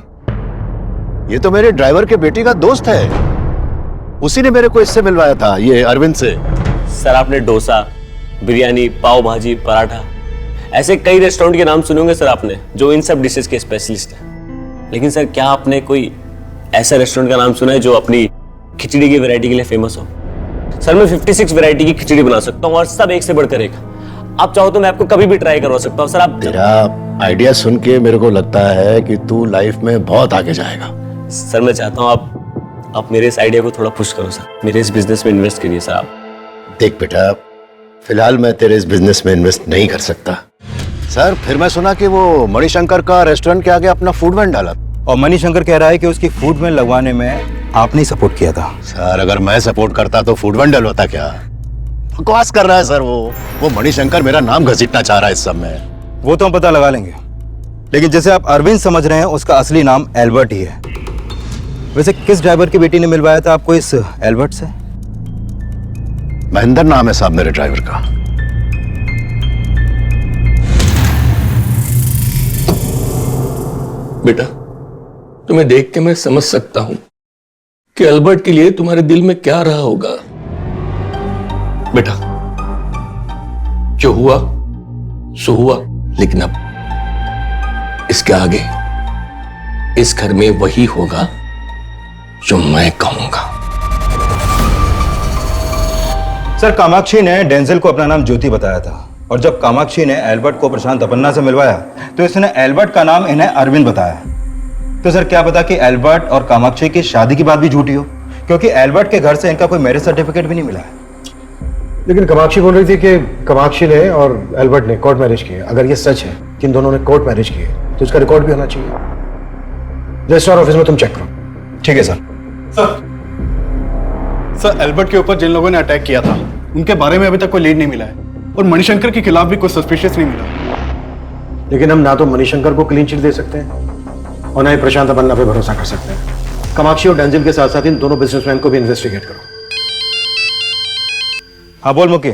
ये तो मेरे ड्राइवर के बेटी का दोस्त है। उसी ने मेरे को इससे मिलवाया था, ये अरविंद से। सर आपने डोसा, बिरयानी, पाव भाजी, पराठा, ऐसे कई रेस्टोरेंट के नाम सुने होंगे सर आपने जो इन सब डिशेस के स्पेशलिस्ट हैं। लेकिन सर क्या आपने कोई ऐसा रेस्टोरेंट का नाम सुना है जो अपनी खिचड़ी की वैरायटी के लिए फेमस हो? सर मैं 56 वैरायटी की खिचड़ी बना सकता हूँ और सब एक से बढ़कर एक। आप चाहो तो मैं आपको कभी भी ट्राई करवा सकता हूँ सर। आप तेरा आइडिया सुन के मेरे को लगता है कि तू लाइफ में बहुत आगे जाएगा। सर मैं चाहता हूँ आप मेरे इस आइडिया को थोड़ा पुश करो सर, मेरे इस बिजनेस में इन्वेस्ट करिए सर आप। देख बेटा, फिलहाल मैं तेरे इस बिजनेस में इन्वेस्ट नहीं कर सकता। सर फिर मैं सुना कि वो मणिशंकर का रेस्टोरेंट के आगे अपना फूड वैन डाला और मणिशंकर कह रहा है कि उसकी फूड वैन लगवाने में आपने सपोर्ट किया था। सर अगर मैं सपोर्ट करता तो फूड वैन डलवाता क्या? बकवास कर रहा है सर। वो मणिशंकर मेरा नाम घसीटना चाह रहा है इस सब में। वो तो हम पता लगा लेंगे, लेकिन जैसे आप अरविंद समझ रहे हैं उसका असली नाम एल्बर्ट ही है। वैसे किस ड्राइवर की बेटी ने मिलवाया था आपको इस एल्बर्ट से? महेंद्र नाम है साहब मेरे ड्राइवर का। बेटा तुम्हें देख के मैं समझ सकता हूं कि एल्बर्ट के लिए तुम्हारे दिल में क्या रहा होगा। बेटा जो हुआ सो हुआ, लेकिन अब इसके आगे इस घर में वही होगा जो मैं कहूंगा। सर कामाक्षी ने डेंजल को अपना नाम ज्योति बताया था और जब कामाक्षी ने एल्बर्ट को प्रशांत अपन्ना से मिलवाया तो इसने एल्बर्ट का नाम इन्हें अरविंद बताया। तो सर क्या पता कि एल्बर्ट और कामाक्षी की शादी की बात भी झूठी हो, क्योंकि एल्बर्ट के घर से इनका कोई मैरिज सर्टिफिकेट भी नहीं मिला है। लेकिन कामाक्षी बोल रही थी कि कामाक्षी ने और एल्बर्ट ने कोर्ट मैरिज किए। अगर ये सच है कि इन दोनों ने कोर्ट मैरिज किए तो इसका रिकॉर्ड भी होना चाहिए। रजिस्ट्रार ऑफिस में तुम चेक करो। ठीक है सर। सर एल्बर्ट के ऊपर जिन लोगों ने अटैक किया था उनके बारे में अभी तक कोई लीड नहीं मिला है और मणिशंकर के खिलाफ भी कोई सस्पिशियस नहीं मिला। लेकिन हम ना तो मणिशंकर को क्लीन चिट दे सकते हैं और ना ही प्रशांत अपन्ना पे भरोसा कर सकते हैं। कामाक्षी और डेंजल के साथ साथ इन दोनों बिजनेसमैन को भी इन्वेस्टिगेट करो। हाँ बोल मुके।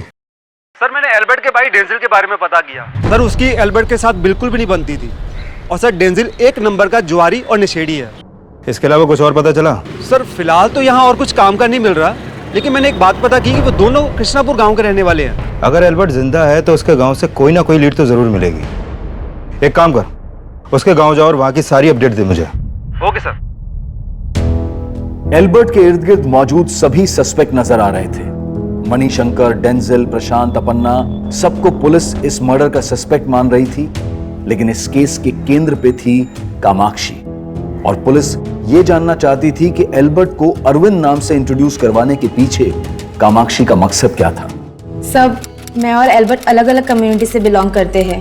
सर मैंने एल्बर्ट के भाई डेंजिल के बारे में पता किया। सर उसकी एल्बर्ट के साथ बिल्कुल भी नहीं बनती थी और सर डेंजिल एक नंबर का जुआरी और नशेड़ी है। इसके अलावा कुछ और पता चला? सर फिलहाल तो यहाँ और कुछ काम का नहीं मिल रहा, लेकिन मैंने एक बात पता की कि वो दोनों कृष्णापुर गांव के रहने वाले हैं। अगर एल्बर्ट जिंदा है तो उसके गांव से कोई ना कोई लीड तो जरूर मिलेगी। एक काम कर, उसके गांव जाओ और वहां की सारी अपडेट दे मुझे। Okay sir. एल्बर्ट के इर्द गिर्द मौजूद सभी सस्पेक्ट नजर आ रहे थे। मणिशंकर, डेंजिल, प्रशांत, अपन्ना, सबको पुलिस इस मर्डर का सस्पेक्ट मान रही थी, लेकिन इस केस के केंद्र पे थी कामाक्षी। और पुलिस ये जानना चाहती थी कि एल्बर्ट को अरविंद नाम से इंट्रोड्यूस करवाने के पीछे कामाक्षी का मकसद क्या था। सब मैं और एल्बर्ट अलग अलग कम्युनिटी से बिलोंग करते हैं।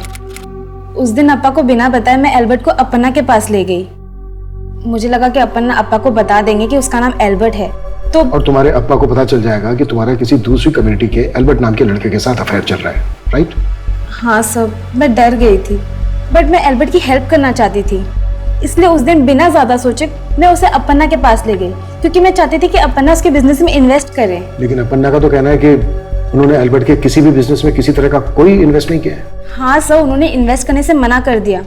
उस दिन अप्पा को बिना बताए मैं एल्बर्ट को अपन्ना के पास ले गई। मुझे लगा कि अपन्ना अप्पा को बता देंगे कि उसका नाम एल्बर्ट है, तो और तुम्हारे अप्पा को पता चल जाएगा कि तुम्हारा किसी दूसरी कम्युनिटी के एल्बर्ट नाम के लड़के के साथ अफेयर चल रहा है, राइट? हाँ सब, मैं डर गई थी, बट मैं एल्बर्ट की हेल्प करना चाहती थी, इसलिए उस दिन बिना ज्यादा सोचे मैं उसे अपन्ना के पास ले गई, क्योंकि मैं चाहती थी कि अपन्ना उसके बिजनेस में इन्वेस्ट करे। लेकिन अपन्ना का तो कहना है कि उन्होंने एल्बर्ट के किसी भी बिजनेस में किसी तरह का कोई इन्वेस्ट नहीं किया है। हाँ सर, उन्होंने इन्वेस्ट करने से मना कर दिया,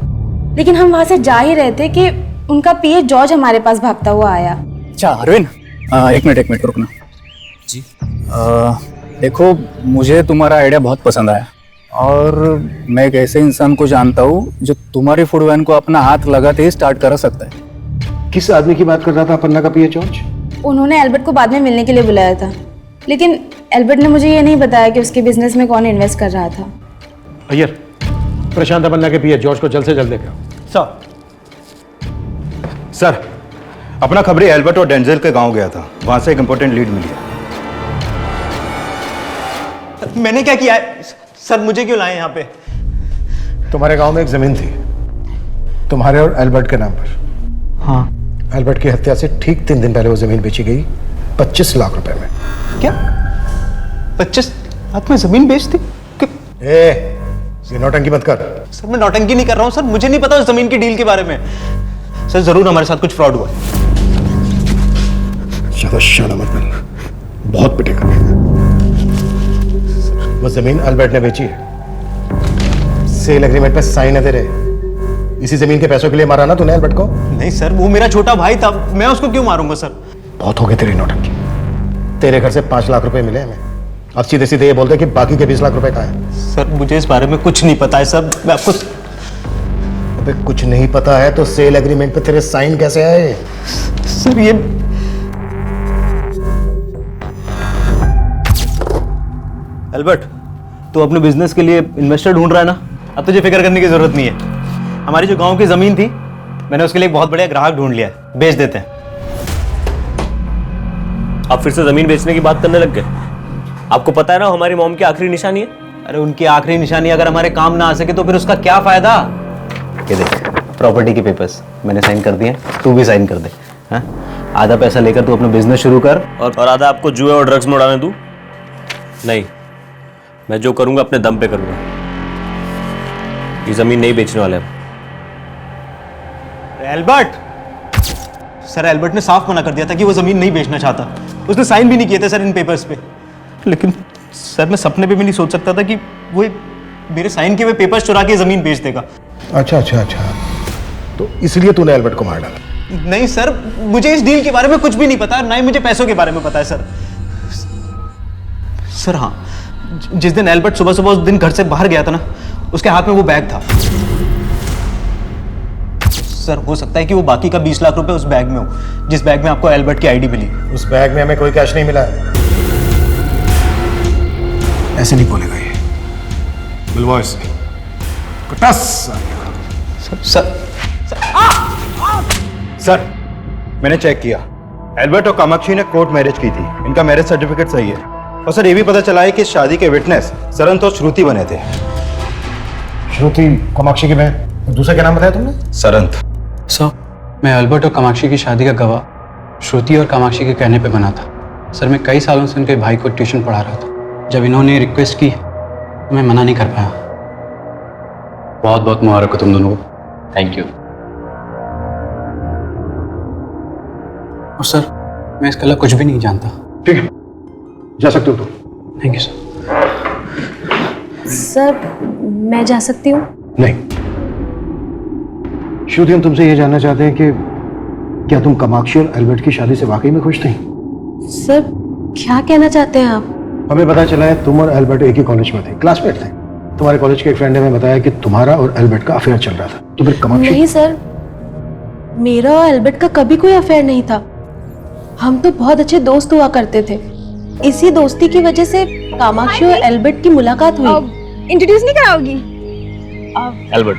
लेकिन हम वहां से जा ही रहे थे कि उनका पीए जॉर्ज हमारे पास भागता हुआ आया। अच्छा अरविंद, एक मिनट रुकना जी। देखो, मुझे तुम्हारा आइडिया बहुत पसंद आया और मैं एक ऐसे इंसान को जानता हूँ जो तुम्हारी फूड वैन को अपना हाथ लगाते ही स्टार्ट कर सकता है। किस आदमी की बात कर रहा था अपन्ना का पीए जॉर्ज? उन्होंने एल्बर्ट को बाद में मिलने के लिए बुलाया था, लेकिन एल्बर्ट ने मुझे ये नहीं बताया कि उसके बिजनेस में कौन इन्वेस्ट कर रहा था। अय्यर, प्रशांत अपन्ना के पीए जॉर्ज को जल्द से जल्द लेकर। सर, अपना खबरी एल्बर्ट और डेंजिल के गांव गया था, वहां से एक इंपॉर्टेंट लीड मिली है। मैंने क्या किया है सर? मुझे क्यों लाए यहाँ पे? तुम्हारे गांव में एक जमीन थी तुम्हारे और एल्बर्ट के नाम पर। हाँ। एल्बर्ट की हत्या से ठीक 3 दिन पहले वो जमीन बेची गई 25 लाख रुपए में। क्या 25 लाख में जमीन बेच दी? ये नौटंकी मत कर। सर मैं नौटंकी नहीं कर रहा हूँ सर, मुझे नहीं पता उस जमीन की डील के बारे में। सर जरूर हमारे साथ कुछ फ्रॉड हुआ है। ज्यादा शाना मत बन, बहुत पिटेगा। वो जमीन एल्बर्ट ने बेची है, सेल एग्रीमेंट पे साइन है तेरे। इसी जमीन के पैसों के लिए मारा ना तूने एल्बर्ट को? नहीं सर, वो मेरा छोटा भाई था, मैं उसको क्यों मारूंगा सर? बहुत हो गई तेरी नौटंकी। तेरे घर से 5 लाख रुपए मिले हमें, अब सीधे सीधे ये बोलते कि बाकी के 20 लाख रुपए कहाँ है? सर मुझे इस बारे में कुछ नहीं पता है सर, मैं आपको। अबे कुछ नहीं पता है तो सेल एग्रीमेंट पे तेरे साइन कैसे आए? सर ये एल्बर्ट, तू अपने बिजनेस के लिए इन्वेस्टर ढूंढ रहा है ना? अब तुझे फिक्र करने की जरूरत नहीं है। हमारी जो गांव की जमीन थी, मैंने उसके लिए एक बहुत बढ़िया ग्राहक ढूंढ लिया है, बेच देते हैं। आप फिर से जमीन बेचने की बात करने लग गए? आपको पता है ना हमारी मॉम की आखिरी निशानी है। अरे उनकी आखिरी निशानी अगर हमारे काम ना आ सके तो फिर उसका क्या फायदा? ये देख, प्रॉपर्टी के पेपर्स मैंने साइन कर दिए, तू भी साइन कर दे। हाँ? आधा पैसा लेकर तू अपना बिजनेस शुरू कर और आधा आपको जुए और ड्रग्स में उड़ाने दूं? नहीं, मैं जो करूंगा अपने दम पे करूंगा। ये जमीन नहीं बेचने वाले हम। एल्बर्ट, सर एल्बर्ट ने साफ मना कर दिया था कि वो जमीन नहीं बेचना चाहता। उसने साइन भी नहीं किए थे सर इन पेपर्स पे। लेकिन सर मैं सपने पे भी नहीं सोच सकता था कि वो मेरे साइन किए हुए पेपर्स चुरा के जमीन बेच देगा। अच्छा, तो इसलिए तूने एल्बर्ट को मार डाला? नहीं सर, मुझे इस डील के बारे में कुछ भी नहीं पता, ना ही मुझे पैसों के बारे में पता है सर। सर हाँ, जिस दिन एल्बर्ट सुबह सुबह उस दिन घर से बाहर गया था ना, उसके हाथ में वो बैग था। सर हो सकता है कि वो बाकी का 20 लाख रुपए उस बैग में हो, जिस बैग में आपको एल्बर्ट की आईडी मिली। उस बैग में हमें कोई कैश नहीं मिला है। ऐसे नहीं बोलेगा ये। मिलवाओ इससे। सर, मैंने चेक किया, एल्बर्ट और कामाक्षी ने कोर्ट मैरिज की थी। इनका मैरिज सर्टिफिकेट सही है। और सर ये भी पता चला है कि शादी के विटनेस सरंत और श्रुति बने थे। श्रुति कामाक्षी की बहन, दूसरा क्या नाम बताया तुमने? सरंत। सर मैं एल्बर्ट और कामाक्षी की शादी का गवाह श्रुति और कामाक्षी के कहने पे बना था। सर मैं कई सालों से उनके भाई को ट्यूशन पढ़ा रहा था। जब इन्होंने रिक्वेस्ट की तो मैं मना नहीं कर पाया। बहुत बहुत मुबारक हो तुम दोनों को। Thank you. और सर मैं इसके अलावा कुछ भी नहीं जानता। ठीक है, जा सकते हो तुम। Thank you sir. सर मैं जा सकती हूँ? नहीं। श्रुति, हम तुमसे ये जानना चाहते हैं कि क्या तुम कामाक्षी और एल्बर्ट की शादी से वाकई में खुश थी? सर क्या कहना चाहते हैं आप? हमें पता चला है तुम और एल्बर्ट एक ही कॉलेज में थे, क्लासमेट थे। तुम्हारे कॉलेज के एक फ्रेंड ने हमें बताया कि तुम्हारा और एल्बर्ट का अफेयर चल रहा था। तो फिर कामाक्षी? नहीं सर, मेरा और एल्बर्ट का कभी कोई अफेयर नहीं था। हम तो बहुत अच्छे दोस्त हुआ करते थे। इसी दोस्ती की वजह से कामाक्षी और एल्बर्ट की मुलाकात हुई। इंट्रोड्यूस नहीं कराओगी? एल्बर्ट,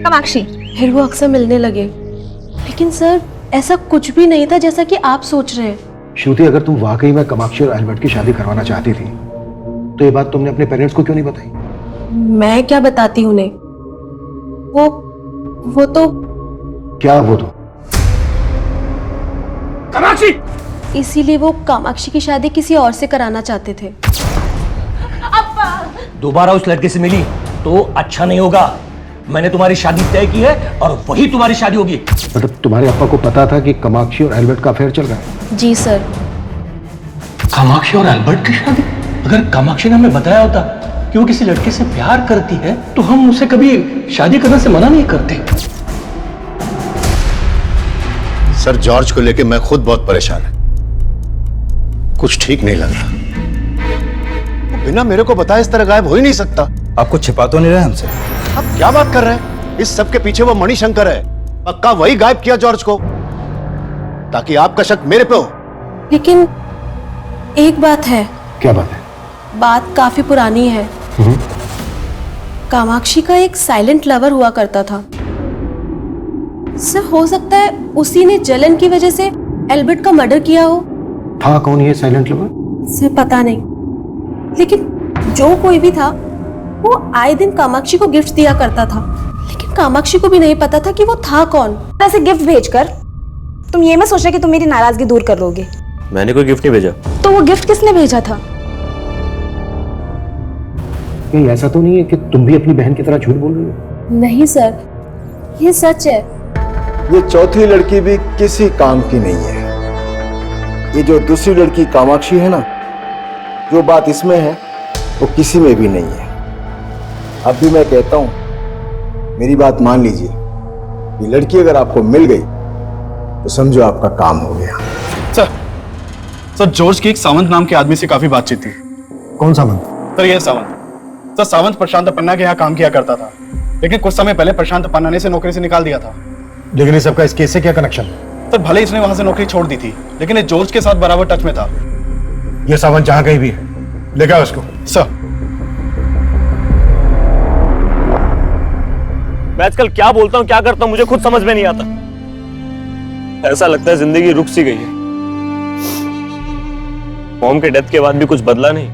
कामाक्षी। फिर वो अक्सर मिलने लगे। लेकिन सर ऐसा कुछ भी नहीं था जैसा कि आप सोच रहे हैं। श्रुति, अगर तुम वाकई में कामाक्षी और एल्बर्ट की शादी करवाना चाहती थी तो ये बात तुमने अपने पेरेंट्स को क्यों नहीं बताई? मैं क्या बताती उन्हें? वो तो क्या वो तो? कामाक्षी! इसीलिए वो कामाक्षी की शादी किसी और से कराना चाहते थे। दोबारा उस लड़के से मिली तो अच्छा नहीं होगा। मैंने तुम्हारी शादी तय की है और वही तुम्हारी शादी होगी। मतलब तुम्हारे अप्पा को पता था कि कामाक्षी और एल्बर्ट का अफेयर चल रहा है? जी सर। कामाक्षी और एल्बर्ट की शादी? अगर कामाक्षी ने हमें बताया होता कि वो किसी लड़के से प्यार करती है तो हम उसे कभी शादी करने से मना नहीं करते। सर, जॉर्ज को लेके मैं खुद बहुत परेशान है। कुछ ठीक नहीं लग रहा। वो बिना मेरे को बताए इस तरह गायब हो ही नहीं सकता। आप कुछ छिपा तो नहीं रहे हमसे? आप क्या बात कर रहे हैं? इस सब के पीछे वो मणिशंकर है। पक्का वही गायब किया जॉर्ज को ताकि आपका शक मेरे पे हो। लेकिन एक बात है। क्या बात है? बात काफी पुरानी है। कामाक्षी का एक साइलेंट लवर हुआ करता था। सर हो सकता है उसी ने जलन की वजह से एल्बर्ट का मर्डर किया हो। था कौन ये साइलेंट लवर? सर पता नहीं, लेकिन जो कोई भी था वो आए दिन कामाक्षी को गिफ्ट दिया करता था। लेकिन कामाक्षी को भी नहीं पता था कि वो था कौन। ऐसे गिफ्ट भेजकर तुम ये मत सोचना कि तुम मेरी नाराजगी दूर कर लोगे। मैंने कोई गिफ्ट नहीं भेजा। तो वो गिफ्ट किसने भेजा था? कहीं ऐसा तो नहीं है कि तुम भी अपनी बहन की तरह झूठ बोल रही हो? नहीं सर, ये सच है। ये चौथी लड़की भी किसी काम की नहीं है। ये जो दूसरी लड़की कामाक्षी है ना, जो बात इसमें है वो किसी में भी नहीं है। अब भी मैं कहता हूं, मेरी बात मान लीजिए। ये लड़की अगर आपको मिल गई तो समझो आपका काम हो गया। सर जॉर्ज की एक सावंत नाम के आदमी से काफी बातचीत थी। कौन सावंत? सर ये सावंत। सर सावंत प्रशांत पन्ना के यहाँ काम किया करता था, लेकिन कुछ समय पहले प्रशांत पन्ना ने इसे नौकरी से निकाल दिया था। लेकिन इस सबका इस केस से क्या कनेक्शन? सर भले इसने वहां से नौकरी छोड़ दी थी, लेकिन ये जॉर्ज के साथ बराबर टच में था। ये सावंत जहां कहीं भी है, लेकर आओ उसको। सर मैं आजकल क्या बोलता हूँ क्या करता हूँ मुझे खुद समझ में नहीं आता। ऐसा लगता है जिंदगी रुक सी गई है। मॉम के डेथ के बाद भी कुछ बदला नहीं,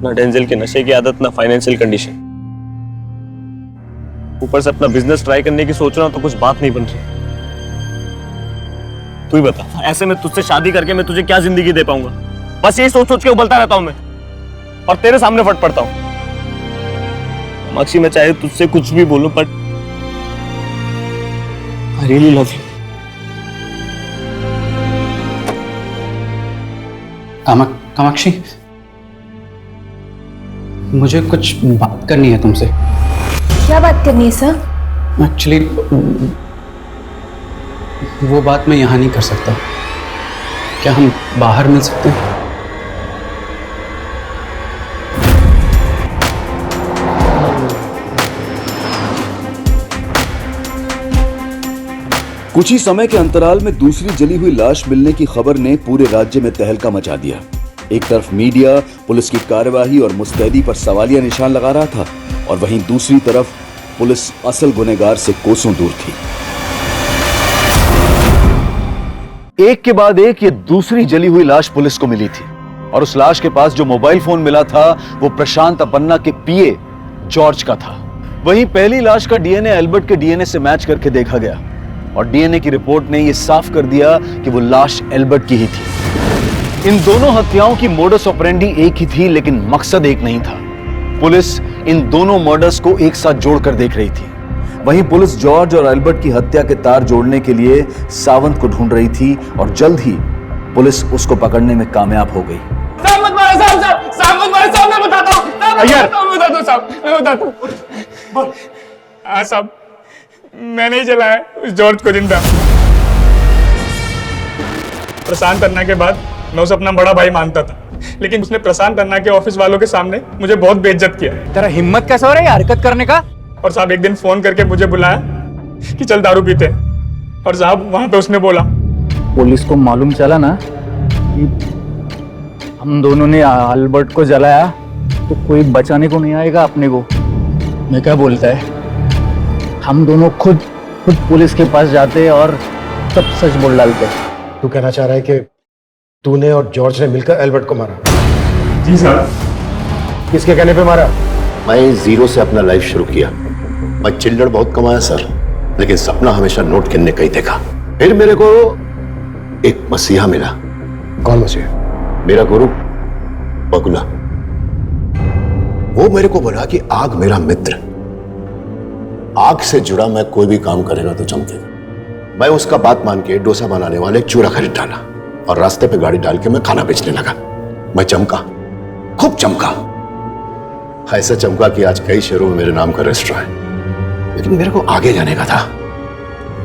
ना डेंजल के नशे की आदत, ना फाइनेंशियल कंडीशन। ऊपर से अपना बिजनेस ट्राई करने की सोच रहा हूं तो कुछ बात नहीं बन रही। तू ही बता, ऐसे में तुझसे शादी करके मैं तुझे क्या जिंदगी दे पाऊंगा? बस यही सोच सोच के उबलता रहता हूं मैं और तेरे सामने फट पड़ता हूं। कामाक्षी, मैं चाहे तुझसे कुछ भी बोलूं but I really love you. Kamakshi, मुझे कुछ बात करनी है तुमसे। क्या बात करनी है सर? एक्चुअली वो बात मैं यहाँ नहीं कर सकता। क्या हम बाहर मिल सकते हैं? कुछ ही समय के अंतराल में दूसरी जली हुई लाश मिलने की खबर ने पूरे राज्य में तहलका मचा दिया। एक तरफ मीडिया पुलिस की कार्यवाही और मुस्तैदी पर सवालिया निशान लगा रहा था और वहीं दूसरी तरफ पुलिस असल गुनहगार से कोसों दूर थी। एक के बाद एक ये दूसरी जली हुई लाश पुलिस को मिली थी और उस लाश के पास जो मोबाइल फोन मिला था वो प्रशांत अपन्ना के पीए जॉर्ज का था। वहीं पहली लाश का डीएनए एल्बर्ट के डीएनए से मैच करके देखा गया और डीएनए की रिपोर्ट ने यह साफ कर दिया कि वो लाश एल्बर्ट की ही थी। इन दोनों हत्याओं की मोडस ऑपरेंडी एक ही थी, लेकिन मकसद एक नहीं था। पुलिस इन दोनों मर्डर्स को एक साथ जोड़कर देख रही थी। वहीं पुलिस जॉर्ज और एल्बर्ट की हत्या के तार जोड़ने के लिए सावंत को ढूंढ रही थी और जल्द ही पुलिस उसको पकड़ने में कामयाब हो गई। सावंत भाई साहब, मैं बताता हूँ। मैं बताता हूँ साहब, मैं बताता हूँ। हाँ साहब, मैंने ही जलाया उस जॉर्ज को जिंदा। प्रशांत अन्ना के बाद मैं उसे अपना बड़ा भाई मानता था, लेकिन उसने प्रशांत अन्ना के ऑफिस वालों के सामने मुझे बहुत बेइज्जत किया। तेरा हिम्मत कैसा हो रहा है हरकत करने का? और साहब एक दिन फोन करके मुझे बुलाया कि चल दारू पीते हैं, और साहब वहां पे उसने बोला, पुलिस को मालूम चला ना कि हम दोनों ने अल्बर्ट को जलाया तो कोई बचाने को नहीं आएगा अपने को। मैं क्या बोलता है, हम दोनों खुद पुलिस के पास जाते और सब सच बोल डालते। तू कहना चाह रहा है कि तूने और जॉर्ज ने मिलकर एल्बर्ट को मारा? जी साहब। किसके कहने पे मारा? मैं जीरो से अपना लाइफ शुरू किया। मैं चिल्लड़ बहुत कमाया सर, लेकिन सपना हमेशा नोट गिनने का ही देखा। फिर मेरे को एक मसीहा मिला। कौन मसीहा? मेरा गुरु बगुला। वो मेरे को बोला कि आग मेरा मित्र, आग से जुड़ा मैं कोई भी काम करेगा तो चमकेगा। मैं उसका बात मान के डोसा बनाने वाले एक चूरा खरीद डाला और रास्ते पे गाड़ी डाल के मैं खाना बेचने लगा। मैं चमका, खूब चमका, ऐसा चमका कि आज कई शहरों में मेरे नाम का रेस्टोरेंट है। लेकिन मेरे को आगे जाने का था,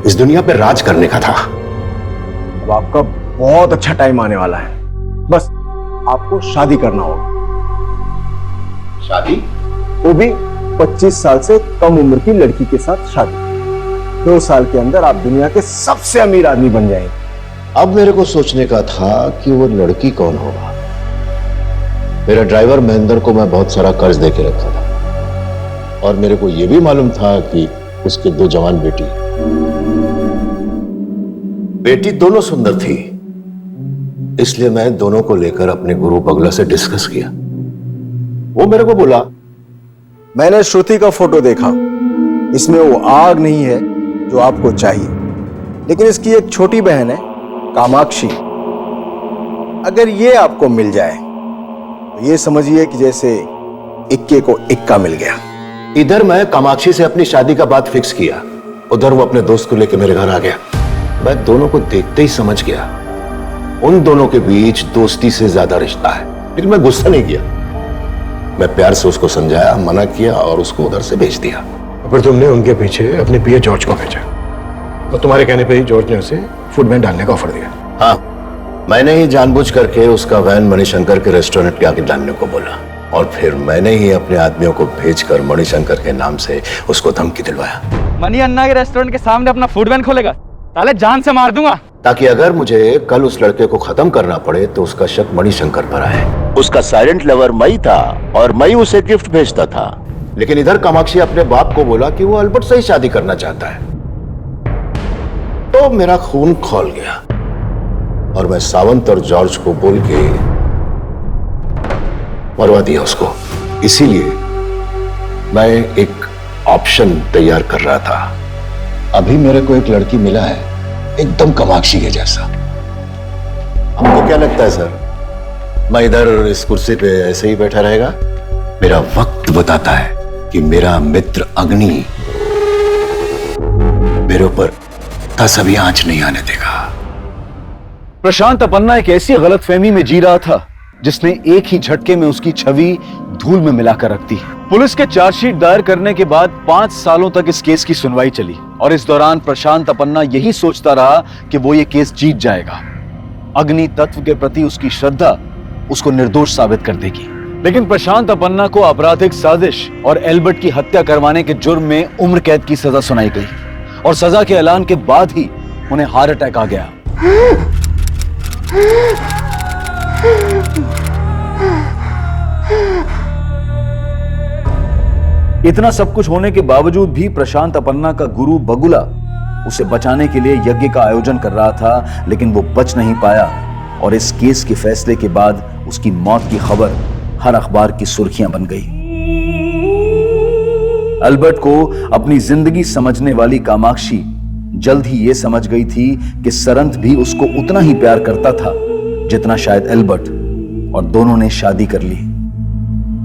इस दुनिया पे राज करने का था। अब आपका बहुत अच्छा टाइम आने वाला है, बस आपको शादी करना होगा। शादी? वो भी 25 साल से कम उम्र की लड़की के साथ शादी। 2 साल के अंदर आप दुनिया के सबसे अमीर आदमी बन जाएंगे। अब मेरे को सोचने का था कि वो लड़की कौन होगा। मेरा ड्राइवर महेंद्र को मैं बहुत सारा कर्ज दे के रखा था, और मेरे को यह भी मालूम था कि उसके 2 जवान बेटी दोनों सुंदर थी। इसलिए मैं दोनों को लेकर अपने गुरु बगुला से डिस्कस किया। वो मेरे को बोला, मैंने श्रुति का फोटो देखा, इसमें वो आग नहीं है जो आपको चाहिए, लेकिन इसकी एक छोटी बहन है कामाक्षी। अगर ये आपको मिल जाए तो ये समझिए कि जैसे इक्के को इक्का मिल गया। इधर मैं कामाक्षी से अपनी शादी का बात फिक्स किया, उधर वो अपने दोस्त को लेकर मेरे घर आ गया। मैं दोनों को देखते ही समझ गया उन दोनों के बीच दोस्ती से ज्यादा रिश्ता है। लेकिन मैं गुस्सा नहीं किया, मैं प्यार से उसको समझाया, मना किया और उसको उधर से भेज दिया। फिर तुमने उनके पीछे अपने पिए जॉर्ज को भेजा, और तुम्हारे कहने पे ही जॉर्ज ने उसे फूड वैन डालने का ऑफर दिया। हाँ, मैंने ही जानबूझ करके उसका वैन मणिशंकर के रेस्टोरेंट के आगे डालने को बोला, और फिर मैंने ही अपने आदमियों को भेजकर मणिशंकर के नाम से उसको धमकी दिलवाया। मनी अन्ना के रेस्टोरेंट के सामने अपना फूड वैन खोलेगा, ताले जान से मार दूंगा। ताकि अगर मुझे कल उस लड़के को खत्म करना पड़े तो उसका शक मणिशंकर पर आए। उसका साइलेंट लवर मई था और मई उसे गिफ्ट भेजता था। लेकिन इधर कामाक्षी अपने बाप को बोला कि वो अल्बर्ट से ही शादी करना चाहता है। तो मेरा खून खौल गया और मैं सावंत और जॉर्ज को बोल के मरवा दिया उसको। इसीलिए मैं एक ऑप्शन तैयार कर रहा था। अभी मेरे को एक लड़की मिला है एकदम कामाक्षी के जैसा। आपको क्या लगता है सर, मैं इधर इस कुर्सी पे ऐसे ही बैठा रहेगा? मेरा वक्त बताता है कि मेरा मित्र अग्नि मेरे ऊपर तसभी आंच नहीं आने देगा। प्रशांत अपन्ना एक ऐसी गलतफहमी में जी रहा था जिसने एक ही झटके में उसकी छवि धूल में मिलाकर रख दी। पुलिस के चार्जशीट दायर करने के बाद 5 सालों तक इस केस की सुनवाई चली, और इस दौरान प्रशांत अपन्ना यही सोचता रहा कि वो ये केस जीत जाएगा। अग्नि तत्व के प्रति उसकी श्रद्धा उसको निर्दोष साबित कर देगी। लेकिन प्रशांत अपन्ना को आपराधिक साजिश और एल्बर्ट की हत्या करवाने के जुर्म में उम्र कैद की सजा सुनाई गई, और सजा के ऐलान के बाद ही उन्हें हार्ट अटैक आ गया। इतना सब कुछ होने के बावजूद भी प्रशांत अपन्ना का गुरु बगुला उसे बचाने के लिए यज्ञ का आयोजन कर रहा था, लेकिन वो बच नहीं पाया, और इस केस के फैसले के बाद उसकी मौत की खबर हर अखबार की सुर्खियां बन गई। अल्बर्ट को अपनी जिंदगी समझने वाली कामाक्षी जल्द ही यह समझ गई थी कि सरंत भी उसको उतना ही प्यार करता था जितना शायद एल्बर्ट, और दोनों ने शादी कर ली।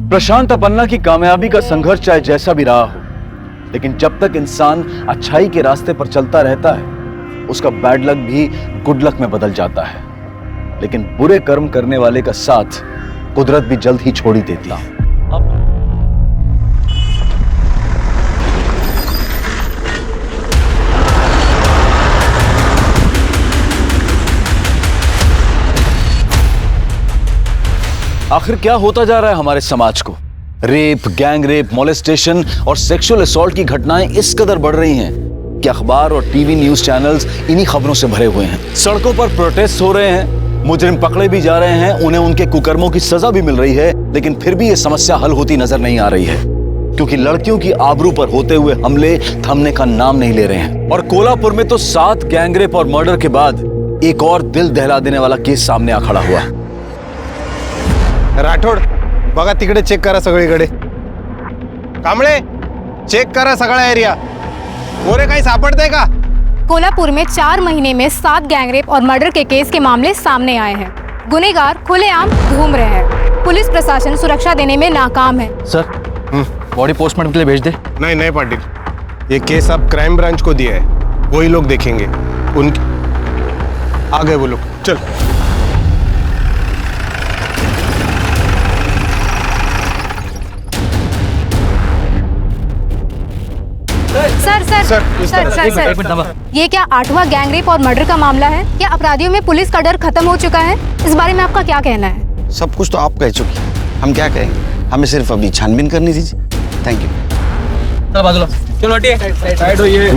प्रशांत अपन्ना की कामयाबी का संघर्ष चाहे जैसा भी रहा हो, लेकिन जब तक इंसान अच्छाई के रास्ते पर चलता रहता है, उसका बैड लक भी गुड लक में बदल जाता है। लेकिन बुरे कर्म करने वाले का साथ कुदरत भी जल्द ही छोड़ ही देती है। आखिर क्या होता जा रहा है हमारे समाज को? रेप, गैंग रेप, मोलेस्टेशन और सेक्सुअल असॉल्ट की घटनाएं इस कदर बढ़ रही हैं कि अखबार और टीवी न्यूज चैनल्स इन्हीं खबरों से भरे हुए हैं। सड़कों पर प्रोटेस्ट हो रहे हैं, मुजरिम पकड़े भी जा रहे हैं, उन्हें उनके कुकर्मों की सजा भी मिल रही है, लेकिन फिर भी ये समस्या हल होती नजर नहीं आ रही है, क्योंकि लड़कियों की आबरू पर होते हुए हमले थमने का नाम नहीं ले रहे हैं। और कोल्हापुर में तो 7 गैंगरेप और मर्डर के बाद एक और दिल दहला देने वाला केस सामने आ खड़ा हुआ। राठोड, बघा तिकडे चेक करा सगळीकडे. कांबळे, चेक करा सगळा एरिया. मोरे काही सापडतंय का? कोल्हापुर में 4 महीने में 7 गैंगरेप और मर्डर के केस के मामले सामने आए हैं। गुनहगार खुलेआम घूम रहे हैं। पुलिस प्रशासन सुरक्षा देने में नाकाम है। सर, बॉडी पोस्टमार्टम के लिए भेज दे। नहीं नहीं पाटिल, ये केस अब क्राइम ब्रांच को दिया है, वही लोग देखेंगे. उनके आ गए वो लोग. चल. सर, ये क्या 8वां गैंगरेप और मर्डर का मामला है? क्या अपराधियों में पुलिस का डर खत्म हो चुका है? इस बारे में आपका क्या कहना है? सब कुछ तो आप कह चुकी, हम क्या कहेंगे? हमें सिर्फ अभी छानबीन करनी दीजिए. Thank you.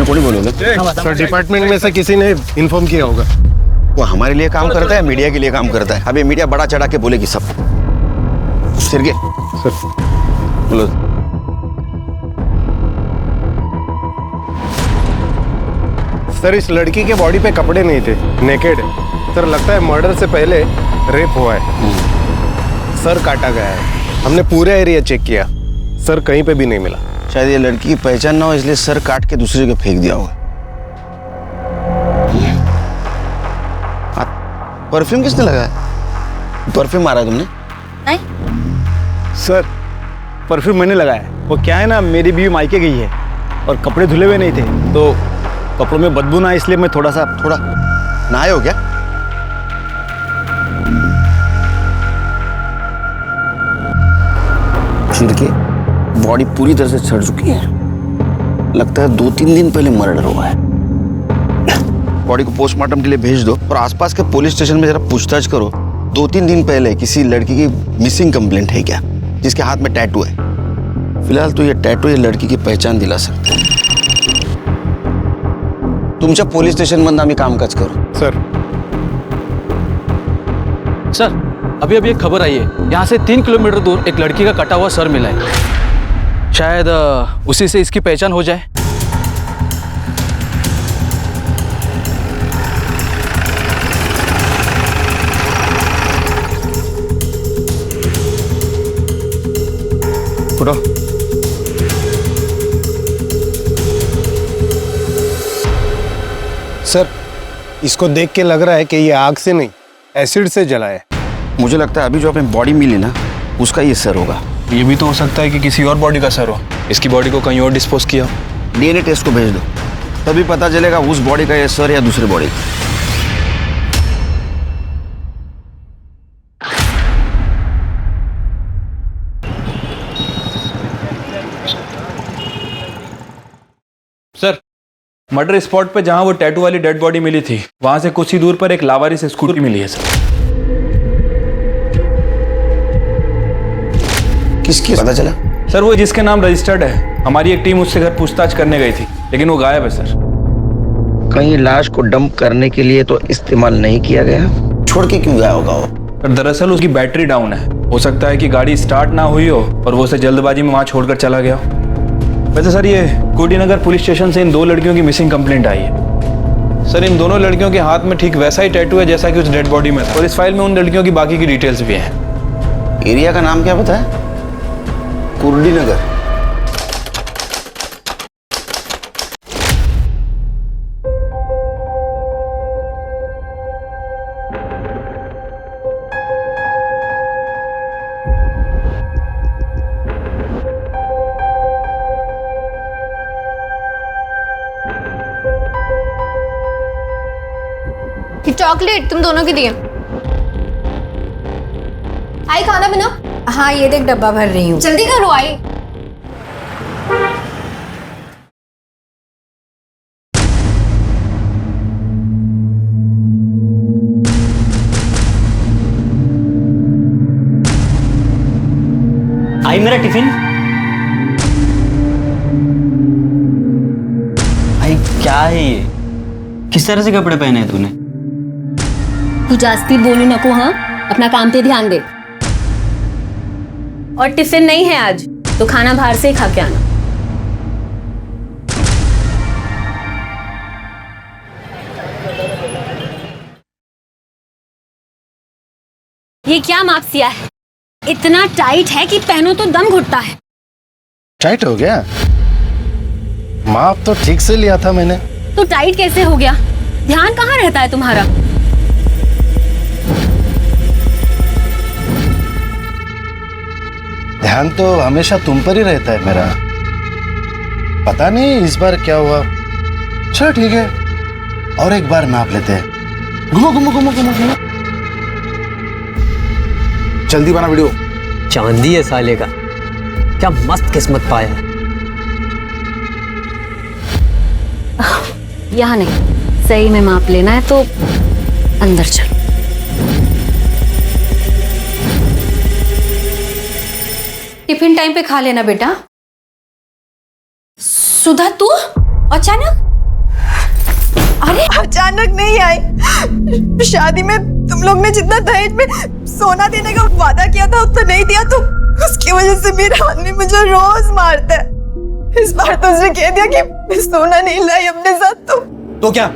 कोई बोलोगे? सर, डिपार्टमेंट में से किसी ने इन्फॉर्म किया होगा. वो हमारे लिए काम करता है, मीडिया के लिए काम करता है. अभी मीडिया बड़ा चढ़ा के बोलेगी सब. सिरगे सर, बोलो. सर, इस लड़की के बॉडी पे कपड़े नहीं थे, नेकेड है. सर, लगता है मर्डर से पहले रेप हुआ है. सर काटा गया है. हमने पूरा एरिया चेक किया, सर कहीं पे भी नहीं मिला. शायद ये लड़की की पहचान ना हो, इसलिए सर काट के दूसरी जगह फेंक दिया होगा. परफ्यूम किसने लगाया? परफ्यूम मारा तुमने? नहीं सर, परफ्यूम मैंने लगाया. वो क्या है ना, मेरी बीवी मायके गई है और कपड़े धुले हुए नहीं थे, तो कपड़ों में बदबू ना, इसलिए मैं थोड़ा नहाए हो क्या? देखिए, बॉडी पूरी तरह से सड़ चुकी है. लगता है 2-3 दिन पहले मर्डर हुआ है. बॉडी को पोस्टमार्टम के लिए भेज दो और आसपास के पुलिस स्टेशन में जरा पूछताछ करो. 2-3 दिन पहले किसी लड़की की मिसिंग कंप्लेंट है क्या, जिसके हाथ में टैटू है? फिलहाल तो ये टैटू ये लड़की की पहचान दिला सकते हैं. तुमच्या पोलीस स्टेशन मध्ये आम्ही कामकाज करू. सर, अभी एक खबर आई है, यहाँ से 3 किलोमीटर दूर एक लड़की का कटा हुआ सर मिला है. शायद उसी से इसकी पहचान हो जाए. उठो. सर, इसको देख के लग रहा है कि ये आग से नहीं, एसिड से जला है. मुझे लगता है अभी जो हमें बॉडी मिली ना, उसका ये सर होगा. ये भी तो हो सकता है कि किसी और बॉडी का सर हो, इसकी बॉडी को कहीं और डिस्पोज किया. डीएनए टेस्ट को भेज दो, तभी पता चलेगा उस बॉडी का ये सर या दूसरी बॉडी का. सर, मर्डर स्पॉट पे जहां वो टैटू वाली डेड बॉडी मिली थी, वहां से कुछ ही दूर पर एक लावारिस स्कूटी मिली है सर. किसकी पता चला? सर, वो जिसके नाम रजिस्टर्ड है. हमारी एक टीम उससे घर पूछताछ करने गई थी, लेकिन वो गायब है सर. कहीं लाश को डंप करने के लिए तो इस्तेमाल नहीं किया गया, छोड़ के क्यों गया होगा वो? पर दरअसल उसकी बैटरी डाउन है. हो सकता है कि गाड़ी स्टार्ट ना हुई हो और वो उसे जल्दबाजी में वहां छोड़कर चला गया. वैसे सर, ये कुर्डीनगर पुलिस स्टेशन से इन 2 लड़कियों की मिसिंग कंप्लेंट आई है. सर, इन दोनों लड़कियों के हाथ में ठीक वैसा ही टैटू है जैसा कि उस डेड बॉडी में था, और इस फाइल में उन लड़कियों की बाकी की डिटेल्स भी हैं. एरिया का नाम क्या पता है? कुर्डीनगर. चॉकलेट तुम दोनों के लिए. आई खाना बना. हाँ, ये देख डब्बा भर रही हूँ. जल्दी करो आई. आई मेरा टिफिन। भाई क्या है ये, किस तरह से कपड़े पहने हैं तूने? तू जास्ती बोलू नको, हाँ? अपना काम पे ध्यान दे। और टिफिन नहीं है आज, तो खाना बाहर से ही खा के आना। ये क्या माप सिया है? इतना टाइट है कि पहनो तो दम घुटता है। टाइट हो गया? माप तो ठीक से लिया था मैंने। तो टाइट कैसे हो गया? ध्यान कहाँ रहता है तुम्हारा? ध्यान तो हमेशा तुम पर ही रहता है मेरा। पता नहीं इस बार क्या हुआ। चलो ठीक है, और एक बार नाप लेते हैं। घुमो घुमो घुमो घुमो घुमो। जल्दी बना वीडियो। चांदी है साले का, क्या मस्त किस्मत पाया है। यहाँ नहीं, सही में माप लेना है तो अंदर चल। टिफिन टाइम पे खा लेना बेटा। सुधा तू अचानक? अरे अचानक नहीं आई, शादी में तुम लोग ने जितना दहेज में सोना देने का वादा किया था उतना नहीं दिया, तो उसकी वजह से मेरा आदमी मुझे रोज मारता है। इस बार तो उसने कह दिया कि मैं सोना नहीं लाई अपने साथ। तो क्या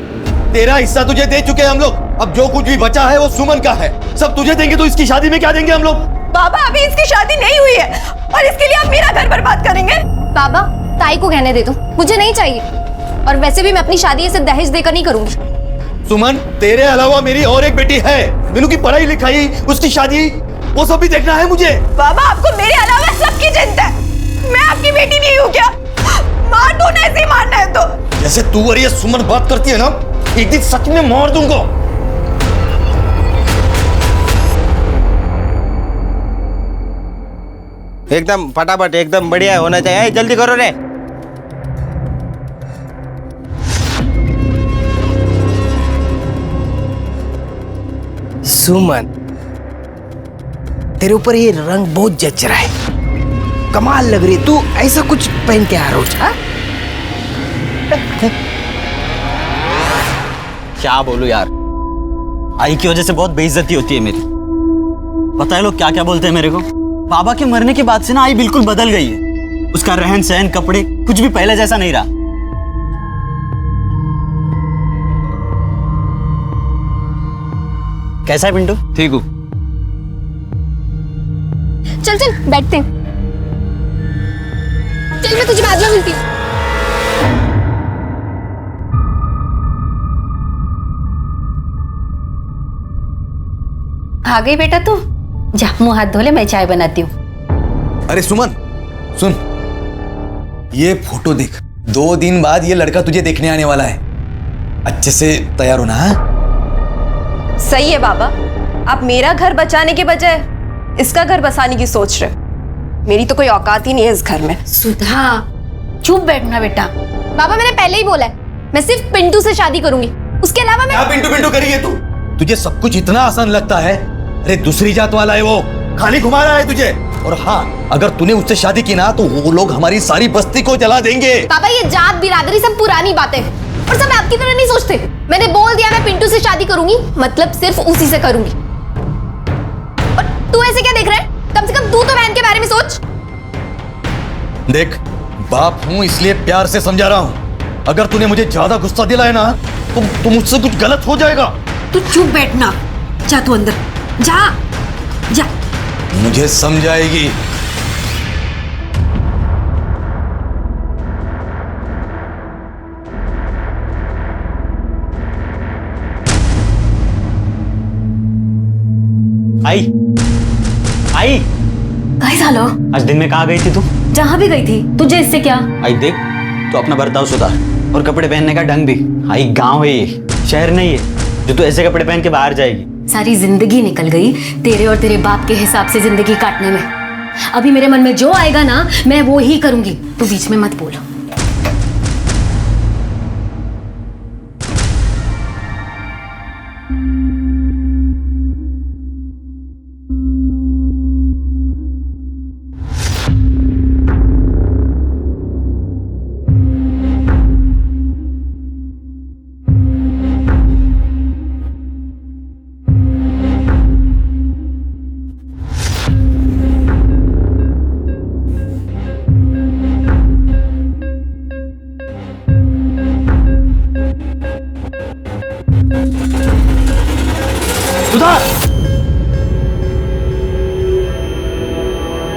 तेरा हिस्सा तुझे दे चुके हैं हम लोग, अब जो कुछ भी बचा है वो सुमन का है, सब तुझे देंगे। तो इसकी शादी में क्या देंगे हम लोग? बाबा अभी इसकी शादी नहीं हुई है और इसके लिए आप मेरा घर बर्बाद करेंगे? बाबा ताई को कहने दे दो, मुझे नहीं चाहिए। और वैसे भी मैं अपनी शादी ऐसे दहेज देकर नहीं करूंगी। सुमन, तेरे अलावा मेरी और एक बेटी है, मीनू की पढ़ाई लिखाई, उसकी शादी, वो सब भी देखना है मुझे। बाबा आपको मेरे अलावा सबकी चिंता है। मैं आपकी बेटी नहीं हूँ क्या? मार दो ना, ऐसे ही मारना है तो। जैसे तू और ये सुमन बात करती है ना, एक दिन सच में मार दूंगा। एकदम फटाफट, एकदम बढ़िया होना चाहिए। जल्दी करो रे। सुमन, तेरे ऊपर ये रंग बहुत जच रहा है, कमाल लग रही है। तू ऐसा कुछ पहन के आ रोज? क्या बोलूं यार, आई की वजह से बहुत बेइज्जती होती है मेरी। पता है लोग क्या क्या बोलते हैं मेरे को? बाबा के मरने के बाद से ना आई बिल्कुल बदल गई है। उसका रहन सहन, कपड़े, कुछ भी पहले जैसा नहीं रहा। कैसा है पिंटू? ठीक हूँ। चल चल बैठते हैं। चल मैं तुझे बाद में मिलती हूँ। आ गई बेटा तू? जा मुंह हाथ धो ले, मैं चाय बनाती हूँ। अरे सुमन सुन, ये फोटो देख। 2 दिन बाद ये लड़का तुझे देखने आने वाला है, अच्छे से तैयार होना। हाँ सही है बाबा, आप मेरा घर बचाने के बजाय इसका घर बसाने की सोच रहे। मेरी तो कोई औकात ही नहीं है इस घर में। सुधा चुप बैठना बेटा। बाबा मैंने पहले ही बोला है, मैं सिर्फ पिंटू से शादी करूंगी, उसके अलावा मैं। क्या पिंटू पिंटू करी है तू? तुझे सब कुछ इतना आसान लगता है? अरे दूसरी जात वाला है वो, खाली घुमा रहा है तुझे। और हाँ, अगर तूने उससे शादी की ना तो वो लोग हमारी सारी बस्ती को जला देंगे। पापा ये जात बिरादरी सब पुरानी बातें हैं और सब आपकी तरह नहीं सोचते। मैंने बोल दिया मैं पिंटू से शादी करूंगी, मतलब सिर्फ उसी से करूंगी। और तू ऐसे क्या देख रहा है? कम से कम तू तो बहन के बारे में सोच। देख, बाप हूं इसलिए प्यार से समझा रहा हूं। अगर तूने मुझे ज्यादा गुस्सा दिलाया ना तो मुझसे कुछ गलत हो जाएगा। तू चुप बैठना, जा तू अंदर जा जा। मुझे समझाएगी। आई आई काय झालं? आज दिन में कहाँ गई थी तू? जहां भी गई थी, तुझे इससे क्या? आई देख, तो अपना बर्ताव सुधार और कपड़े पहनने का ढंग भी। आई गांव है ये, शहर नहीं है जो तू ऐसे कपड़े पहन के बाहर जाएगी। सारी जिंदगी निकल गई तेरे और तेरे बाप के हिसाब से जिंदगी काटने में। अभी मेरे मन में जो आएगा ना मैं वो ही करूंगी, तू बीच में मत बोल।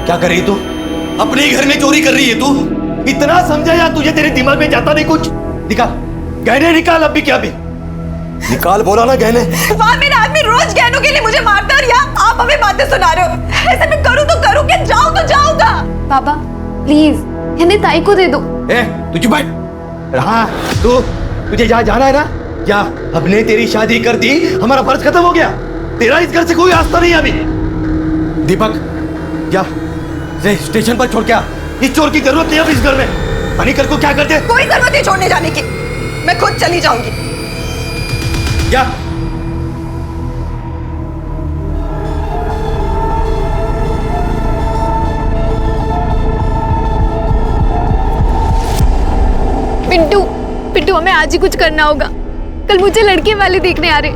क्या कर रही तू? अपने ही घर में चोरी कर रही है तू? इतना समझा या तुझे तेरे दिमाग में जाता नहीं कुछ? निकाल गहने, निकाल अब भी, क्या भी निकाल, बोला ना गहने। वहाँ मेरा आदमी रोज गहनों के लिए मुझे मारता है और यहाँ आप हमें बातें सुना रहे हो। ऐसे मैं करूँ तो करूँ, क्या जाऊँ तो जाऊँगा। पापा प्लीज हिंदी ताई को दे दो। ए तू चुप बैठ। हाँ तुझे जहाँ जाना है ना, क्या हमने तेरी शादी कर दी, हमारा फर्ज खत्म हो गया? तेरा इस घर से कोई आस्था नहीं है अभी। दीपक क्या स्टेशन पर छोड़ के आ, इस चोर की जरूरत नहीं है अब इस घर में। अनिकर को क्या करते? कोई जरूरत नहीं छोड़ने जाने की, मैं खुद चली जाऊंगी। क्या पिंटू पिंटू हमें आज ही कुछ करना होगा, कल मुझे लड़के वाले देखने आ रहे।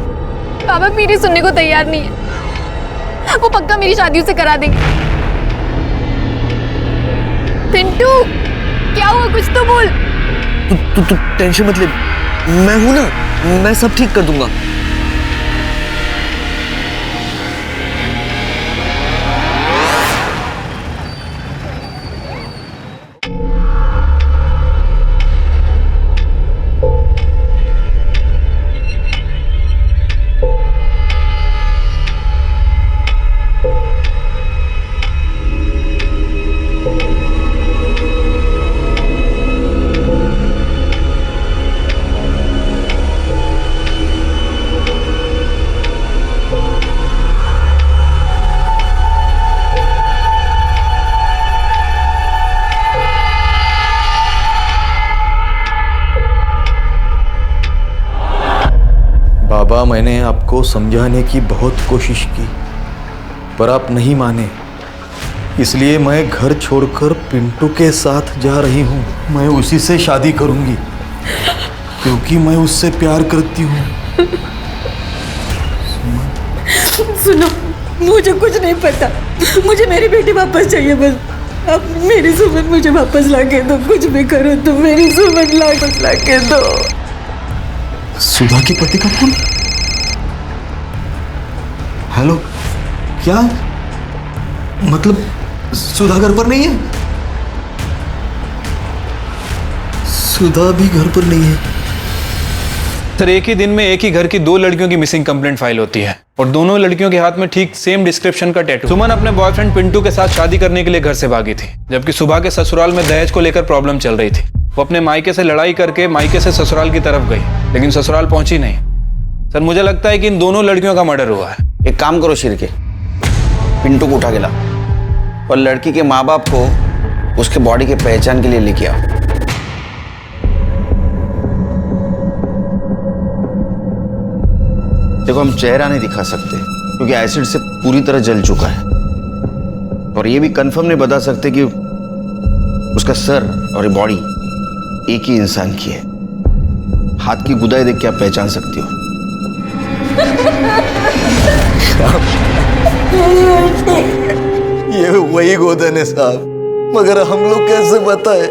पापा मेरी सुनने को तैयार नहीं है, वो पक्का मेरी शादी उसे करा देंगे। पिंटू क्या हुआ, कुछ तो बोल। तू टेंशन मत ले, मैं हूं ना, मैं सब ठीक कर दूंगा। बाबा, मैंने आपको समझाने की बहुत कोशिश की पर आप नहीं माने, इसलिए मैं घर छोड़कर पिंटू के साथ जा रही हूँ। मैं उसी से शादी करूँगी क्योंकि मैं उससे प्यार करती हूँ। सुनो, मुझे कुछ नहीं पता, मुझे मेरी बेटी वापस चाहिए बस। अब मेरी सुमन मुझे वापस लाके दो, कुछ भी करो तुम मेरी सुमन वापस लाके दो। सुधा के पति का फोन? हेलो, क्या मतलब सुधा घर पर नहीं है? सुधा भी घर पर नहीं है। सर, एक ही दिन में एक ही घर की 2 लड़कियों की मिसिंग कंप्लेंट फाइल होती है और दोनों लड़कियों के हाथ में ठीक सेम डिस्क्रिप्शन का टैटू। सुमन अपने बॉयफ्रेंड पिंटू के साथ शादी करने के लिए घर से भागी थी, जबकि सुबह के ससुराल में दहेज को लेकर प्रॉब्लम चल रही थी। वो अपने मायके से लड़ाई करके मायके से ससुराल की तरफ गई, लेकिन ससुराल पहुंची नहीं। सर, मुझे लगता है कि इन दोनों लड़कियों का मर्डर हुआ है। एक काम करो शिरके, पिंटू को उठा के ला और लड़की के माँ बाप को उसके बॉडी के पहचान के लिए लेके आओ। देखो, हम चेहरा नहीं दिखा सकते क्योंकि एसिड से पूरी तरह जल चुका है, और ये भी कंफर्म नहीं बता सकते कि उसका सर और बॉडी एक ही इंसान की है। हाथ की गुदाई देख के आप पहचान सकती हो। ये वही गोदन है साहब, मगर हम लोग कैसे बताए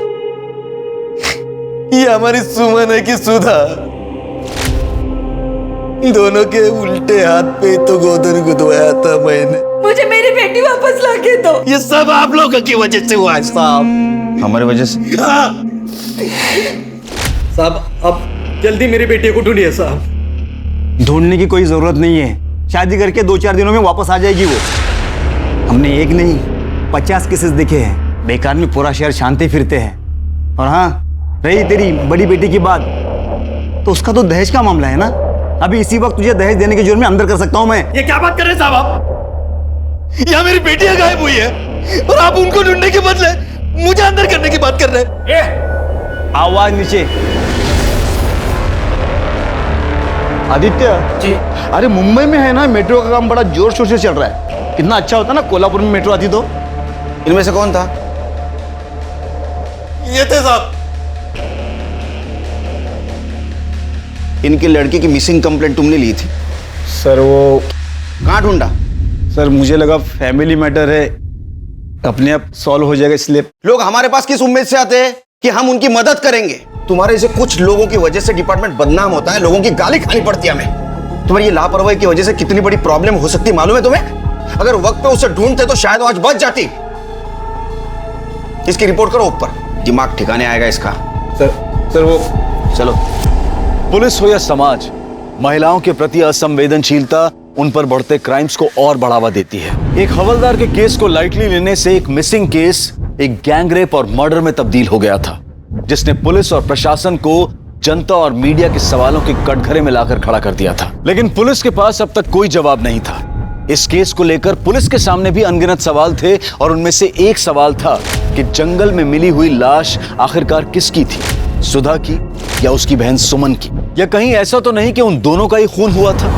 ये हमारी सुमन है कि सुधा? दोनों के उल्टे हाथ पे तो गोदन गुदवाया था मैंने। मुझे मेरी बेटी वापस लाके दो। ये सब आप लोगों की वजह से हुआ है साहब। हमारी वजह से? साहब, अब जल्दी मेरी बेटी को ढूंढिए साहब। ढूंढने की कोई जरूरत नहीं है, शादी करके 2-4 दिनों में वापस आ जाएगी वो। हमने एक नहीं 50 केसेस देखे हैं, बेकार में पूरा शहर शांति फिरते हैं। और हाँ, रही तेरी बड़ी बेटी की बात, तो उसका तो दहेज का मामला है ना। अभी इसी वक्त तुझे दहेज देने के जुर्म में अंदर कर सकता हूं मैं। ये क्या बात कर रहे हैं साहब आप? यहाँ मेरी बेटियां गायब हुई है और आप उनको ढूंढने के बदले मुझे अंदर करने की बात कर रहे हैं। आवाज नीचे। आदित्य जी, अरे मुंबई में है ना, मेट्रो का काम बड़ा जोर शोर से चल रहा है। कितना अच्छा होता ना कोल्हापुर में मेट्रो आती तो। इनमें से कौन था? ये थे साहब। इनकी लड़की की मिसिंग कंप्लेंट तुमने ली थी? सर वो कहाँ ढूंढा? सर मुझे लगा फैमिली मैटर है, अपने आप सॉल्व हो जाएगा, इसलिए। लोग हमारे पास किस उम्मीद से आते हैं कि हम उनकी मदद करेंगे? तुम्हारे जैसे कुछ लोगों की वजह से डिपार्टमेंट बदनाम होता है, लोगों की गाली खानी पड़ती है हमें। तुम्हारी ये लापरवाही की वजह से कितनी बड़ी प्रॉब्लम हो सकती है मालूम है तुम्हें? अगर वक्त पे उसे ढूंढते तो शायद वो आज बच जाती। इसकी रिपोर्ट करो ऊपर, दिमाग ठिकाने आएगा इसका। सर वो चलो। पुलिस हो या समाज, महिलाओं के प्रति असंवेदनशीलता उन पर बढ़ते क्राइम्स को और बढ़ावा देती है। एक हवलदार के केस को लाइटली लेने से एक मिसिंग केस एक गैंगरेप और मर्डर में तब्दील हो गया था, जिसने पुलिस और प्रशासन को जनता और मीडिया के सवालों के कटघरे में लाकर खड़ा कर दिया था। लेकिन पुलिस के पास अब तक कोई जवाब नहीं था। इस केस को लेकर पुलिस के सामने भी अनगिनत सवाल थे और उनमें से एक सवाल था कि जंगल में मिली हुई लाश आखिरकार किसकी थी, सुधा की या उसकी बहन सुमन की? या कहीं ऐसा तो नहीं कि उन दोनों का ही खून हुआ था?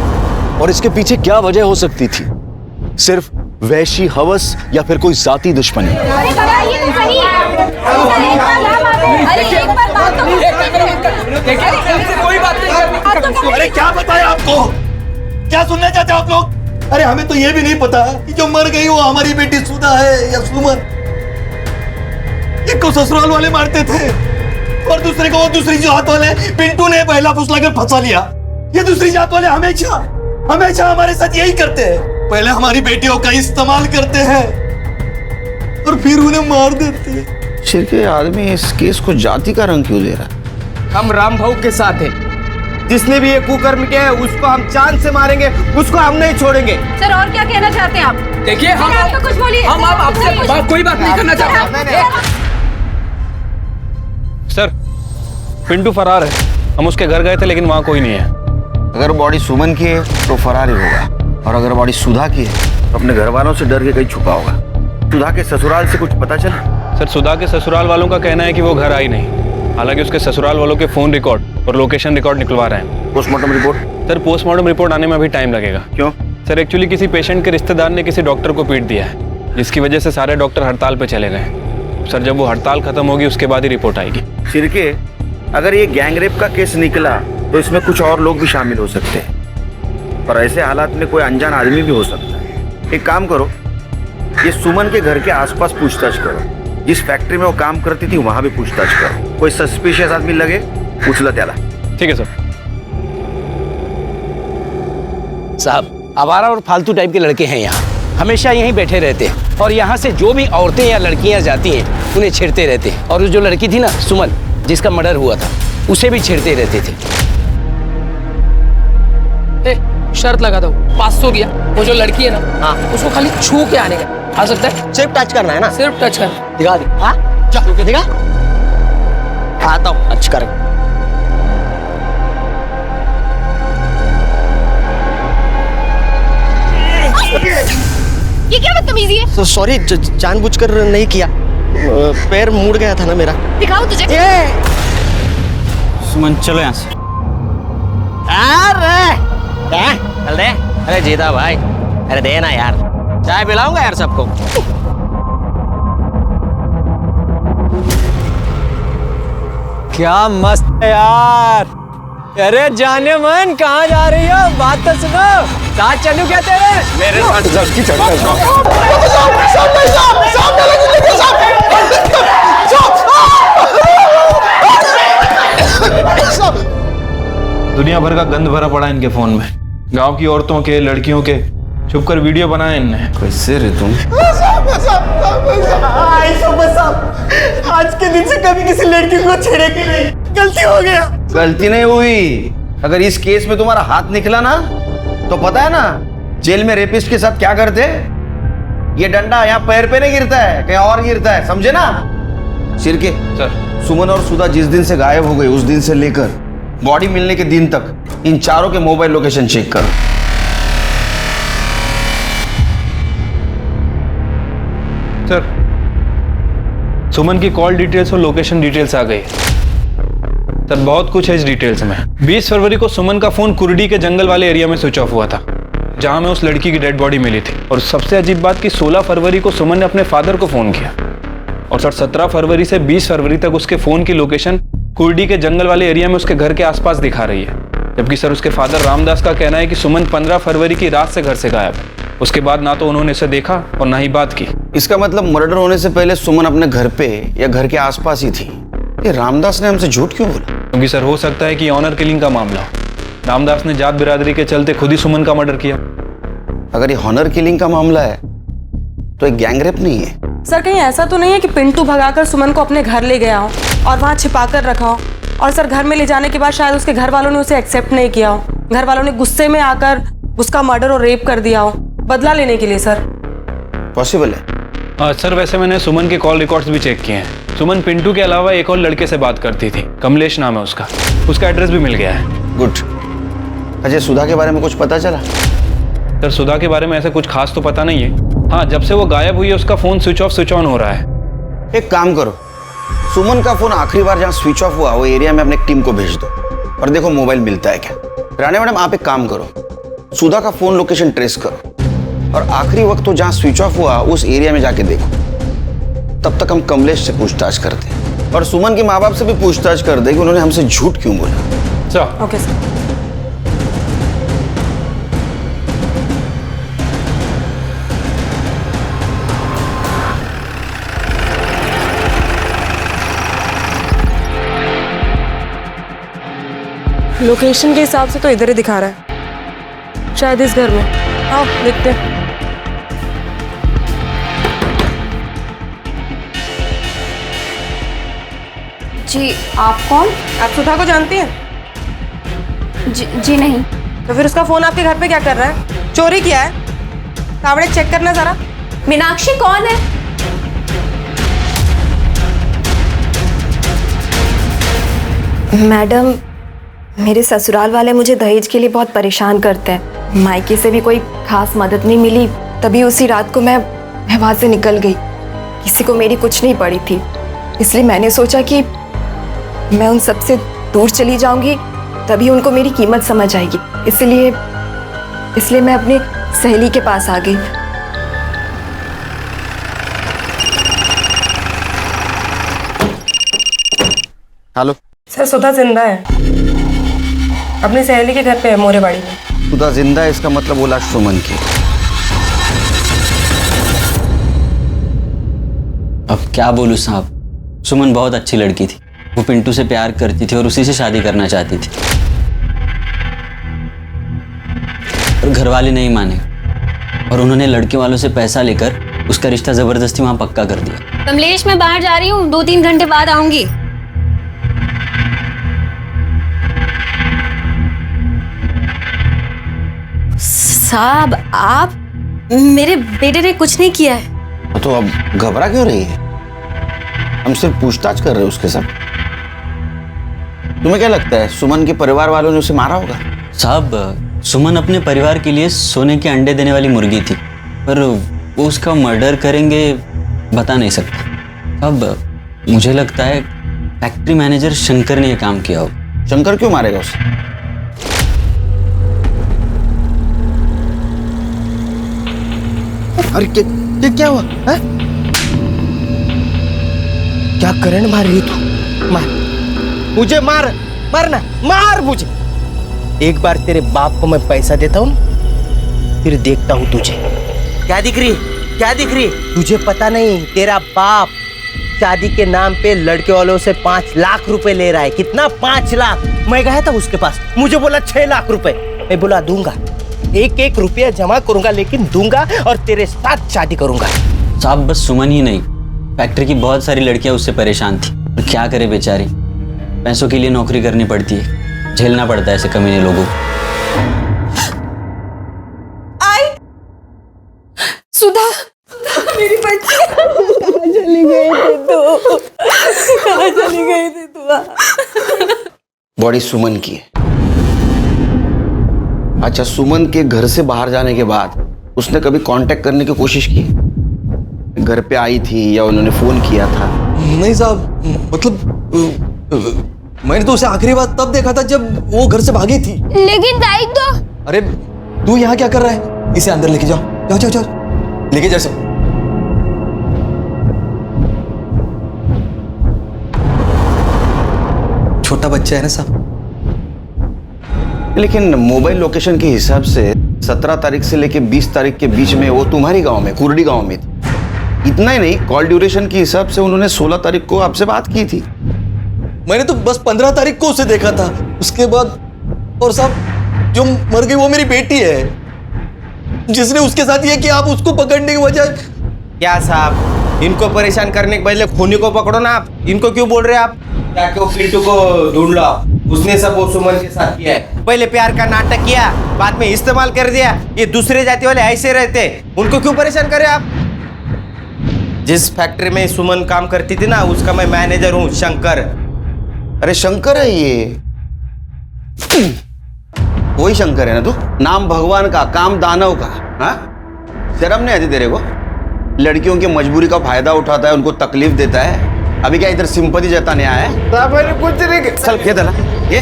और इसके पीछे क्या वजह हो सकती थी? सिर्फ वैशी हवस या फिर कोई जाती दुश्मनी? अरे क्या बताया आपको? क्या सुनना चाहते हो आप लोग? अरे हमें तो ये भी नहीं पता कि जो मर गई वो हमारी बेटी सुधा है या सुमन। एक को ससुराल वाले मारते थे और दूसरे को वो दूसरी जात वाले पिंटू ने पहला फुसलाकर फंसा लिया। ये दूसरी जात वाले हमेशा हमारे साथ यही करते हैं। पहले हमारी बेटियों का इस्तेमाल करते हैं और फिर उन्हें मार देते हैं। शिरके आदमी इस केस को जाति का रंग क्यों दे रहा है? हम राम भाऊ के साथ हैं। जिसने भी ये कुकर्म किया है उसको हम जान से मारेंगे, उसको हम नहीं छोड़ेंगे। सर और क्या कहना चाहते हैं आप? देखिए हम आप तो कुछ बोलिए। हम आपसे कोई बात नहीं करना चाहते। सर पिंटू फरार है। हम उसके घर गए थे लेकिन वहाँ कोई नहीं है। अगर बॉडी सुमन की है तो फरार ही होगा, और अगर बॉडी सुधा की है तो अपने घर वालों से डर के कहीं छुपा होगा। सुधा के ससुराल से कुछ पता चला? सर सुधा के ससुराल वालों का कहना है कि वो घर आई नहीं, हालांकि उसके ससुराल वालों के फोन रिकॉर्ड और लोकेशन रिकॉर्ड निकलवा रहे हैं। Postmortem report? Sir postmortem report आने में अभी टाइम लगेगा। क्यों? सर एक्चुअली किसी पेशेंट के रिश्तेदार ने किसी डॉक्टर को पीट दिया है, जिसकी वजह से सारे डॉक्टर हड़ताल पे चले गए। सर जब वो हड़ताल खत्म होगी उसके बाद ही रिपोर्ट आएगी। शिरके, अगर ये गैंगरेप का केस निकला तो इसमें कुछ और लोग भी शामिल हो सकते हैं, और ऐसे हालात में कोई अनजान आदमी भी हो सकता है। एक काम करो, ये सुमन के घर के आसपास पूछताछ करो। जिस फैक्ट्री में वो काम करती थी वहां भी पूछताछ करो। कोई सस्पिशियस आदमी लगे पूछ लो त्याला। ठीक है सर। साहब आवारा और फालतू टाइप के लड़के हैं यहाँ, हमेशा यहीं बैठे रहते हैं और यहाँ से जो भी औरतें या लड़कियाँ जाती हैं उन्हें छेड़ते रहते हैं। और जो लड़की थी ना सुमन, जिसका मर्डर हुआ था, उसे भी छेड़ते रहते थे। शर्त लगा दो, 500 गया। वो जो लड़की है ना, हाँ, उसको खाली छू के आने का आ सकता है। सिर्फ टच करना है ना? सिर्फ टच करना। दिखा दे। हाँ चल दिखा। आता हूँ टच कर। ये क्या बदतमीजी है? तो सॉरी, जानबूझकर नहीं किया, पैर मुड़ गया था ना मेरा। दिखाओ तुझे। सुमन चलो यहाँ से। अरे चल दे। अरे जीता भाई, अरे दे ना यार, चाय पिलाऊंगा यार सबको। क्या मस्त है यार। अरे जाने मन कहाँ जा रही हो? बात तो सुनो। साथ चलूं क्या तेरे? मेरे साथ की दुनिया भर का गंद भरा पड़ा इनके फोन में। गांव की औरतों के, लड़कियों के छुपकर वीडियो बनाए इनने। कैसे रे तुम? आज के दिन से कभी किसी लड़की को छेड़ेगी नहीं, गलती हो गया। गलती नहीं हुई। अगर इस केस में तुम्हारा हाथ निकला ना तो पता है ना जेल में रेपिस्ट के साथ क्या करते? ये डंडा यहाँ पैर पे नहीं गिरता है, कहीं और गिरता है, समझे ना? शिरके सर, सुमन और सुधा जिस दिन से गायब हो गई उस दिन से लेकर बॉडी मिलने के दिन तक इन चारों के मोबाइल लोकेशन चेक करो। सर सुमन की कॉल डिटेल्स और लोकेशन डिटेल्स आ गई। सर बहुत कुछ है इस डिटेल्स में। 20 फरवरी को सुमन का फोन कुर्डी के जंगल वाले एरिया में स्विच ऑफ हुआ था, जहां में उस लड़की की डेड बॉडी मिली थी। और सबसे अजीब बात कि 16 फरवरी को सुमन ने अपने फादर को फोन किया, और सर 17 फरवरी से 20 फरवरी तक उसके फोन की लोकेशन कुर्डी के जंगल वाले एरिया में उसके घर के आसपास दिखा रही है। जबकि सर उसके फादर रामदास का कहना है कि सुमन 15 फरवरी की रात से घर से गायब है। उसके बाद ना तो उन्होंने इसे देखा और ना ही बात की। इसका मतलब मर्डर होने से पहले सुमन अपने घर पे या घर के आसपास ही थी। ये रामदास ने हमसे झूठ क्यों बोला? क्योंकि सर हो सकता है कि ऑनर किलिंग का मामला हो। रामदास ने जात बिरादरी के चलते खुद ही सुमन का मर्डर किया। अगर ये ऑनर किलिंग का मामला है तो एक गैंगरेप नहीं है, सर कहीं ऐसा तो नहीं है कि पिंटू भगाकर सुमन को अपने घर ले गया हो और वहाँ छिपा कर रखा हो, और सर घर में ले जाने के बाद शायद उसके घर वालों ने उसे एक्सेप्ट नहीं किया हो, घर वालों ने गुस्से में आकर उसका मर्डर और रेप कर दिया हो बदला लेने के लिए। सर पॉसिबल है? सर वैसे मैंने सुमन के कॉल रिकॉर्ड्स भी चेक किए हैं। सुमन पिंटू के अलावा एक और लड़के से बात करती थी, कमलेश नाम है उसका एड्रेस भी मिल गया है। गुड। अजय, सुधा के बारे में कुछ पता चला? सर सुधा के बारे में ऐसा कुछ खास तो पता नहीं है। हाँ, जब से वो गायब हुई है उसका phone switch off switch on हो रहा है। एक काम करो, सुमन का फोन आखिरी बार जहाँ स्विच ऑफ हुआ वो एरिया में अपने टीम को भेज दो और देखो मोबाइल मिलता है क्या। रानी मैडम, आप एक काम करो, सुधा का फोन लोकेशन ट्रेस करो और आखिरी वक्त तो जहाँ स्विच ऑफ हुआ उस एरिया में जाके देखो। तब तक हम कमलेश से पूछताछ करते हैं और सुमन के माँ बाप से भी पूछताछ कर दे कि उन्होंने हमसे झूठ क्यों बोला। Sir okay sir. लोकेशन के हिसाब से तो इधर ही दिखा रहा है, शायद इस घर में। आओ देखते हैं। जी आप कौन? आप सुधा को जानती हैं? जी नहीं। तो फिर उसका फोन आपके घर पे क्या कर रहा है? चोरी किया है? कावड़े चेक करना जरा। मीनाक्षी कौन है? मैडम, मेरे ससुराल वाले मुझे दहेज के लिए बहुत परेशान करते हैं। मायके से भी कोई खास मदद नहीं मिली, तभी उसी रात को मैं वहां से निकल गई। किसी को मेरी कुछ नहीं पड़ी थी, इसलिए मैंने सोचा कि मैं उन सबसे दूर चली जाऊंगी, तभी उनको मेरी कीमत समझ आएगी। इसलिए मैं अपनी सहेली के पास आ गई। हेलो सर, सुधा जिंदा है, अपनी सहेली के घर पे है, मोरेबाड़ी में। सुधा जिंदा है, इसका मतलब वो लाश सुमन की। अब क्या बोलूं साहब, सुमन बहुत अच्छी लड़की थी। वो पिंटू से प्यार करती थी और उसी से शादी करना चाहती थी, और घर वाले नहीं माने और उन्होंने लड़के वालों से पैसा लेकर उसका रिश्ता जबरदस्ती वहां पक्का कर दिया। कमलेश, मैं बाहर जा रही हूँ, 2-3 घंटे बाद आऊंगी। साहब, आप, मेरे बेटे ने कुछ नहीं किया है। तो अब घबरा क्यों रही है? हम सिर्फ पूछताछ कर रहे हैं उसके साथ। तुम्हें क्या लगता है सुमन के परिवार वालों ने उसे मारा होगा? साहब, सुमन अपने परिवार के लिए सोने के अंडे देने वाली मुर्गी थी, पर वो उसका मर्डर करेंगे बता नहीं सकता। अब मुझे लगता है फैक्ट्री मैनेजर शंकर ने यह काम किया हो। शंकर क्यों मारेगा उसे? अरे क्या हुआ है? क्या करंट मार रही तू? मार मुझे, मार मुझे। एक बार तेरे बाप को मैं पैसा देता हूँ, फिर देखता हूँ तुझे। क्या दिख रही? तुझे पता नहीं, तेरा बाप शादी के नाम पे लड़के वालों से 5 लाख रुपए ले रहा है। कितना? 5 लाख। मैं गया था उसके पास, मुझे बोला 6 लाख रुपए। मैं बोला दूंगा, 1-1 रुपया जमा करूंगा, लेकिन दूंगा और तेरे साथ शादी करूंगा। साहब, बस सुमन ही नहीं, फैक्ट्री की बहुत सारी लड़कियां उससे परेशान थी। और क्या करे बेचारी, पैसों के लिए नौकरी करनी पड़ती है, झेलना पड़ता है ऐसे कमीने लोगों को। सुधा, मेरी बच्ची, कहाँ चली गई थी तू? बॉडी सुमन की है। अच्छा, सुमन के घर से बाहर जाने के बाद उसने कभी कांटेक्ट करने की कोशिश की? घर पे आई थी या उन्होंने फोन किया था? नहीं साहब, मतलब मैंने तो उसे आखिरी बार तब देखा था जब वो घर से भागी थी। लेकिन दाई तो। अरे तू यहाँ क्या कर रहा है? इसे अंदर लेके जाओ, जाओ लेके जा। छोटा बच्चा है ना साहब। लेकिन मोबाइल लोकेशन के हिसाब से 17 तारीख से लेके 20 तारीख के बीच में वो तुम्हारी गांव में, कुर्डी गांव में थी। इतना ही नहीं, कॉल ड्यूरेशन के हिसाब से उन्होंने 16 तारीख को आपसे बात की थी। मैंने तो बस 15 तारीख को उसे देखा था, उसके बाद। और साहब, जो मर गई वो मेरी बेटी है, जिसने उसके साथ ये कि आप उसको पकड़ने की वजह। क्या साहब, इनको परेशान करने के बदले खूनी को पकड़ो ना आप। इनको क्यों बोल रहे हैं आप? जाके वो पिंटू को ढूंढ लो, उसने सब वो सुमन के साथ किया है। पहले प्यार का नाटक किया, बाद में इस्तेमाल कर दिया। ये दूसरे जाति वाले ऐसे रहते, उनको क्यों परेशान करे आप? जिस फैक्ट्री में सुमन काम करती थी ना, उसका मैं मैनेजर हूँ, शंकर। अरे शंकर है ये, वही शंकर है ना तू? नाम भगवान का, काम दानव का। हाँ, शर्म नहीं आती तेरे को? लड़कियों की मजबूरी का फायदा उठाता है, उनको तकलीफ देता है। अभी क्या इधर सिंपैथी जताने आया है? कुछ नहीं। चल ये दला ये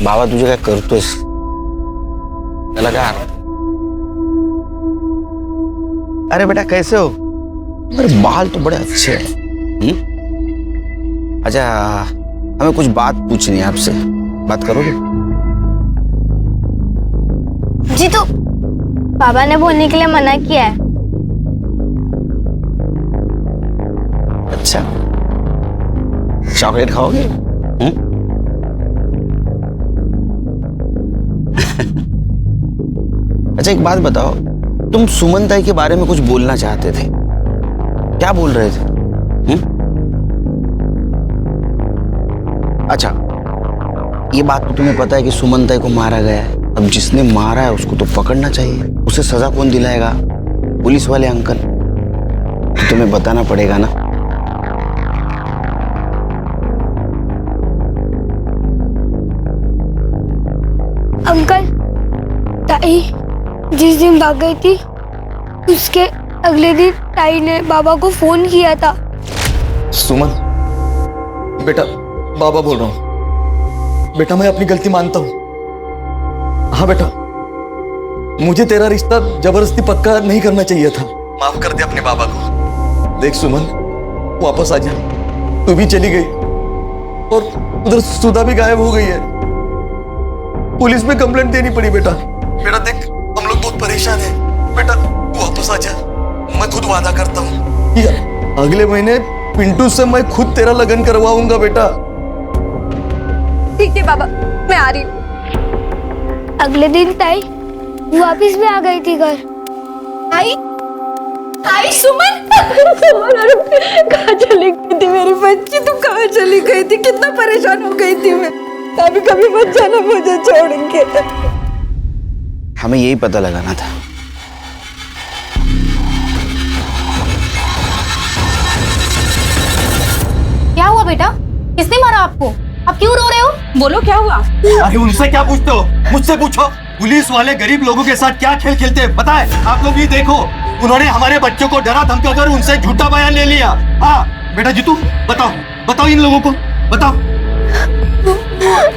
बाबा तुझे काय करतोयस? त्याला काय? अरे बेटा कैसे हो? मेरे बाल तो बड़े अच्छे हैं। अच्छा, हमें कुछ बात पूछनी है आपसे, बात करोगे? जी तो बाबा ने बोलने के लिए मना किया है। अच्छा, चॉकलेट खाओगे? अच्छा एक बात बताओ, तुम सुमन ताई के बारे में कुछ बोलना चाहते थे, क्या बोल रहे थे? अच्छा, ये बात तो तुम्हें पता है कि सुमन ताई को मारा गया है। अब जिसने मारा है उसको तो पकड़ना चाहिए, उसे सजा कौन दिलाएगा? पुलिस वाले अंकल। तो तुम्हें बताना पड़ेगा ना। अंकल, ताई जिस दिन भाग गई थी, उसके अगले दिन ताई ने बाबा को फोन किया था। सुमन बेटा, बाबा बोल रहा हूं। बेटा मैं अपनी गलती मानता हूं। हाँ बेटा, मुझे तेरा रिश्ता जबरदस्ती पक्का नहीं करना चाहिए था। माफ कर दे अपने बाबा को। देख सुमन, वापस आ जा। तू भी चली गई और उधर सुधा भी गायब हो गई है। पुलिस में कंप्लेंट देनी पड़ी बेटा। बेटा देख, हम लोग बहुत परेशान हैं। बेटा वापस आ जा, मैं खुद वादा करता हूँ। अगले महीने पिंटू से मैं खुद तेरा लगन करवाऊंगा बेटा। ठीक है बाबा, मैं आ रही हूँ। अगले दिन ताई वापस भी आ गई थी घर। आई आई सुमन, कहाँ चली गई थी मेरी बच्ची? तू कहाँ चली गई थी? कितना परेशान हो गई थी मैं। कभी कभी मत जाना मुझे छोड़ के। हमें यही पता लगाना था। क्या हुआ बेटा? किसने मारा आपको? आप क्यों रो रहे हो? बोलो क्या हुआ? अरे उनसे क्या पूछते हो? मुझसे पूछो। पुलिस वाले गरीब लोगों के साथ क्या खेल खेलते हैं पता है? आप लोग ये देखो, उन्होंने हमारे बच्चों को डरा धमका कर उनसे झूठा बयान ले लिया। हाँ बेटा जीतू, बताओ बताओ इन लोगों को, बताओ।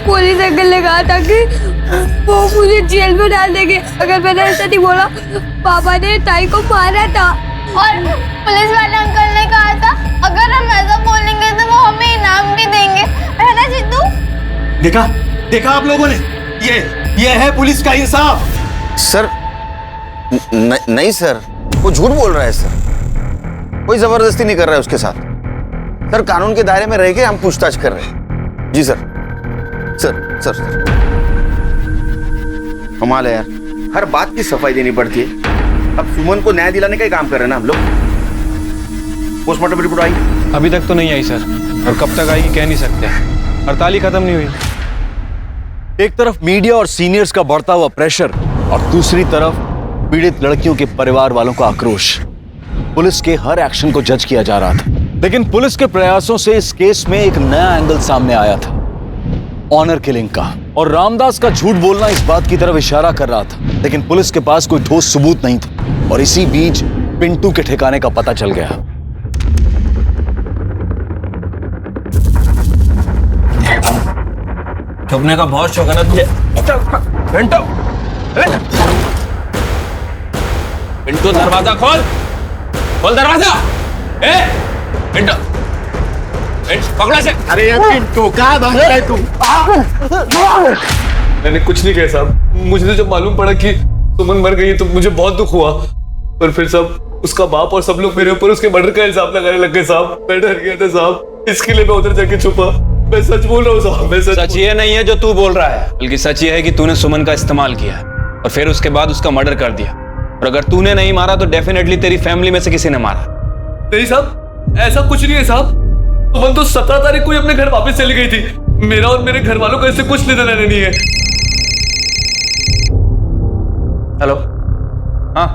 पुलिस अंकल ने कहा था कि वो मुझे जेल में डाल देंगे अगर मैंने ऐसा नहीं बोला। पापा ने ताई को मारा था। और पुलिस वाले अंकल ने कहा था अगर हम ऐसा बोलेंगे तो वो हमें इनाम भी देंगे, है ना जिद्दू? देखा देखा आप लोगों ने, ये है पुलिस का इंसाफ। सर नहीं सर, वो झूठ बोल रहा है सर। कोई जबरदस्ती नहीं कर रहा है उसके साथ। सर कानून के दायरे में रह के हम पूछताछ कर रहे हैं। जी सर। सर सर सर कमाल है यार, हर बात की सफाई देनी पड़ती है। अब सुमन को न्याय दिलाने का ही काम कर रहे हैं ना हम लोग। पोस्टमार्टम रिपोर्ट आई? अभी तक तो नहीं आई सर, और कब तक आएगी कह नहीं सकते। हड़ताल ही खत्म नहीं हुई। एक तरफ मीडिया और सीनियर्स का बढ़ता हुआ प्रेशर और दूसरी तरफ पीड़ित लड़कियों के परिवार वालों का आक्रोश। पुलिस के हर एक्शन को जज किया जा रहा था, लेकिन पुलिस के प्रयासों से इस केस में एक नया एंगल सामने आया था, ऑनर किलिंग का। और रामदास का झूठ बोलना इस बात की तरफ इशारा कर रहा था, लेकिन पुलिस के पास कोई ठोस सबूत नहीं था। और इसी बीच पिंटू के ठिकाने का पता चल गया। ठोकने का बहुत शौक है ना तुझे? पिंटू, पिंटू दरवाजा खोल, खोल दरवाजा। ए पिंटू, पकड़ा से। अरे यार पिंटू, कहाँ भाग रहा है तू? मैंने कुछ नहीं किया साहब। मुझे तो जब मालूम पड़ा कि सुमन मर गई तो मुझे बहुत दुख हुआ, पर फिर सब उसका बाप और सब लोग मेरे ऊपर उसके मर्डर का इल्जाम लगाने लग गए साहब। मैं डर गया था साहब, इसके लिए मैं उधर जाके छुपा। मैं सच बोल रहा हूँ साहब, मैं सच ये नहीं है जो तू बोल रहा है, बल्कि सच ये है कि तूने सुमन का इस्तेमाल किया और फिर उसके बाद उसका मर्डर कर दिया। और अगर तूने नहीं मारा तो डेफिनेटली तेरी फैमिली में से किसी ने मारा। नहीं साहब, ऐसा कुछ नहीं है साहब। सुमन तो 17 तारीख को ही अपने घर वापस चली गई थी। मेरा और मेरे घर वालों का इससे कुछ लेना देना नहीं है। हेलो, हाँ,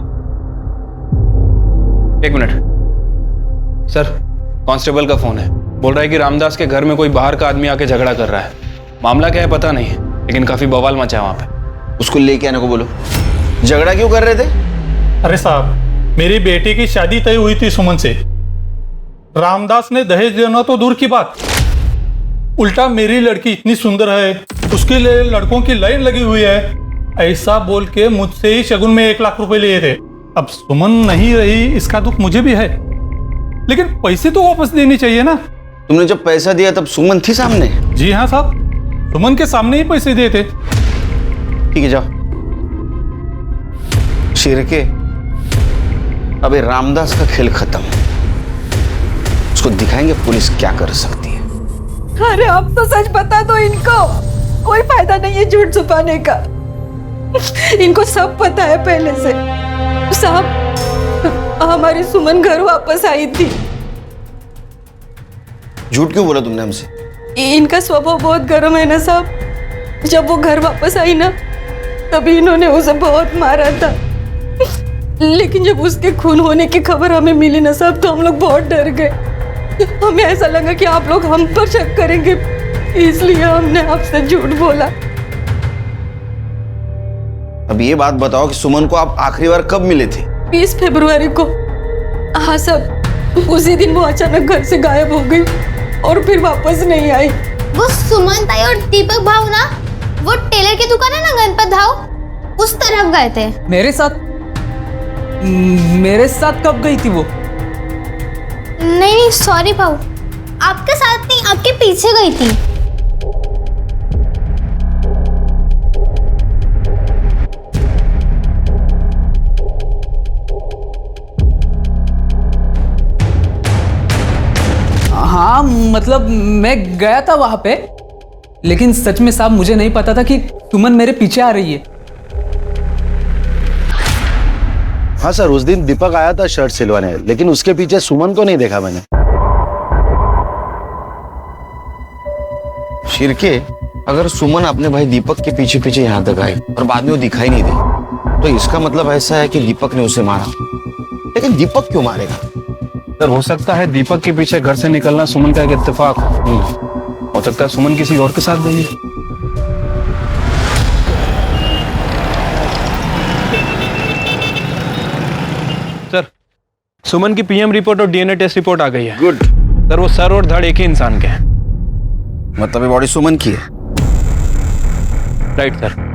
एक मिनट सर, कांस्टेबल का फोन है। बोल रहा है कि रामदास के घर में कोई बाहर का आदमी आके झगड़ा कर रहा है। मामला क्या है पता नहीं है, लेकिन काफी बवाल मचा है वहां पे। उसको लेके आने को बोलो। झगड़ा क्यों कर रहे थे? अरे साहब, मेरी बेटी की शादी तय हुई थी सुमन से। रामदास ने दहेज देना तो दूर की बात, उल्टा मेरी लड़की इतनी सुंदर है, उसके लिए लड़कों की लाइन लगी हुई है, ऐसा बोल के मुझसे ही शगुन में 1 लाख रुपए लिए थे। अब सुमन नहीं रही, इसका दुख मुझे भी है, लेकिन पैसे तो वापस देने चाहिए ना। तुमने जब पैसा दिया तब सुमन थी सामने? जी हाँ साहब, सुमन के सामने ही पैसे दिए थे। ठीक है, जाओ। शिरके, अबे रामदास का खेल खत्म, उसको दिखाएंगे पुलिस क्या कर सकती है। अरे अब तो सच बता दो इनको, कोई फायदा नहीं है झूठ छुपाने का। इनको सब पता है पहले से। साहब, हमारी सुमन घर वापस आई थी। झूठ क्यों बोला तुमने हमसे? इनका स्वभाव बहुत गर्म है ना साहब। जब वो घर वापस आई ना, तभी इन्होंने उसे बहुत मारा था। लेकिन जब उसके खून होने की खबर हमें मिली ना साहब, तो हम लोग बहुत डर गए। हमें ऐसा लगा कि आप लोग हम पर शक करेंगे, इसलिए हमने आपसे झूठ बोला। अब ये बात बताओ कि सुमन को आप आखिरी बार कब मिले थे? 20 फरवरी को। हाँ साहब, उसी दिन वो अचानक घर से गायब हो गई और फिर वापस नहीं आई। वो सुमन ताई और दीपक भाव ना, वो टेलर की दुकान है ना गणपत भाव, उस तरफ गए थे। मेरे साथ कब गई थी वो? नहीं सॉरी भाव, आपके साथ नहीं, आपके पीछे गई थी। हाँ मतलब मैं गया था वहां पे, लेकिन सच में साहब मुझे नहीं पता था कि सुमन मेरे पीछे आ रही है। हाँ सर, उस दिन दीपक आया था शर्ट सिलवाने, लेकिन उसके पीछे सुमन को नहीं देखा मैंने। शिरके, अगर सुमन अपने भाई दीपक के पीछे पीछे यहाँ तक आई और बाद में वो दिखाई नहीं दी, तो इसका मतलब ऐसा है कि दीपक ने उसे मारा। लेकिन दीपक क्यों मारेगा? सर, हो सकता है दीपक के पीछे घर से निकलना सुमन का एक इत्तेफाक हो सकता है सुमन किसी और के साथ गई है। सर, सुमन की पीएम रिपोर्ट और डीएनए टेस्ट रिपोर्ट आ गई है। गुड। सर, वो सर और धड़ एक ही इंसान के हैं। मतलब ये बॉडी सुमन की है? Right sir.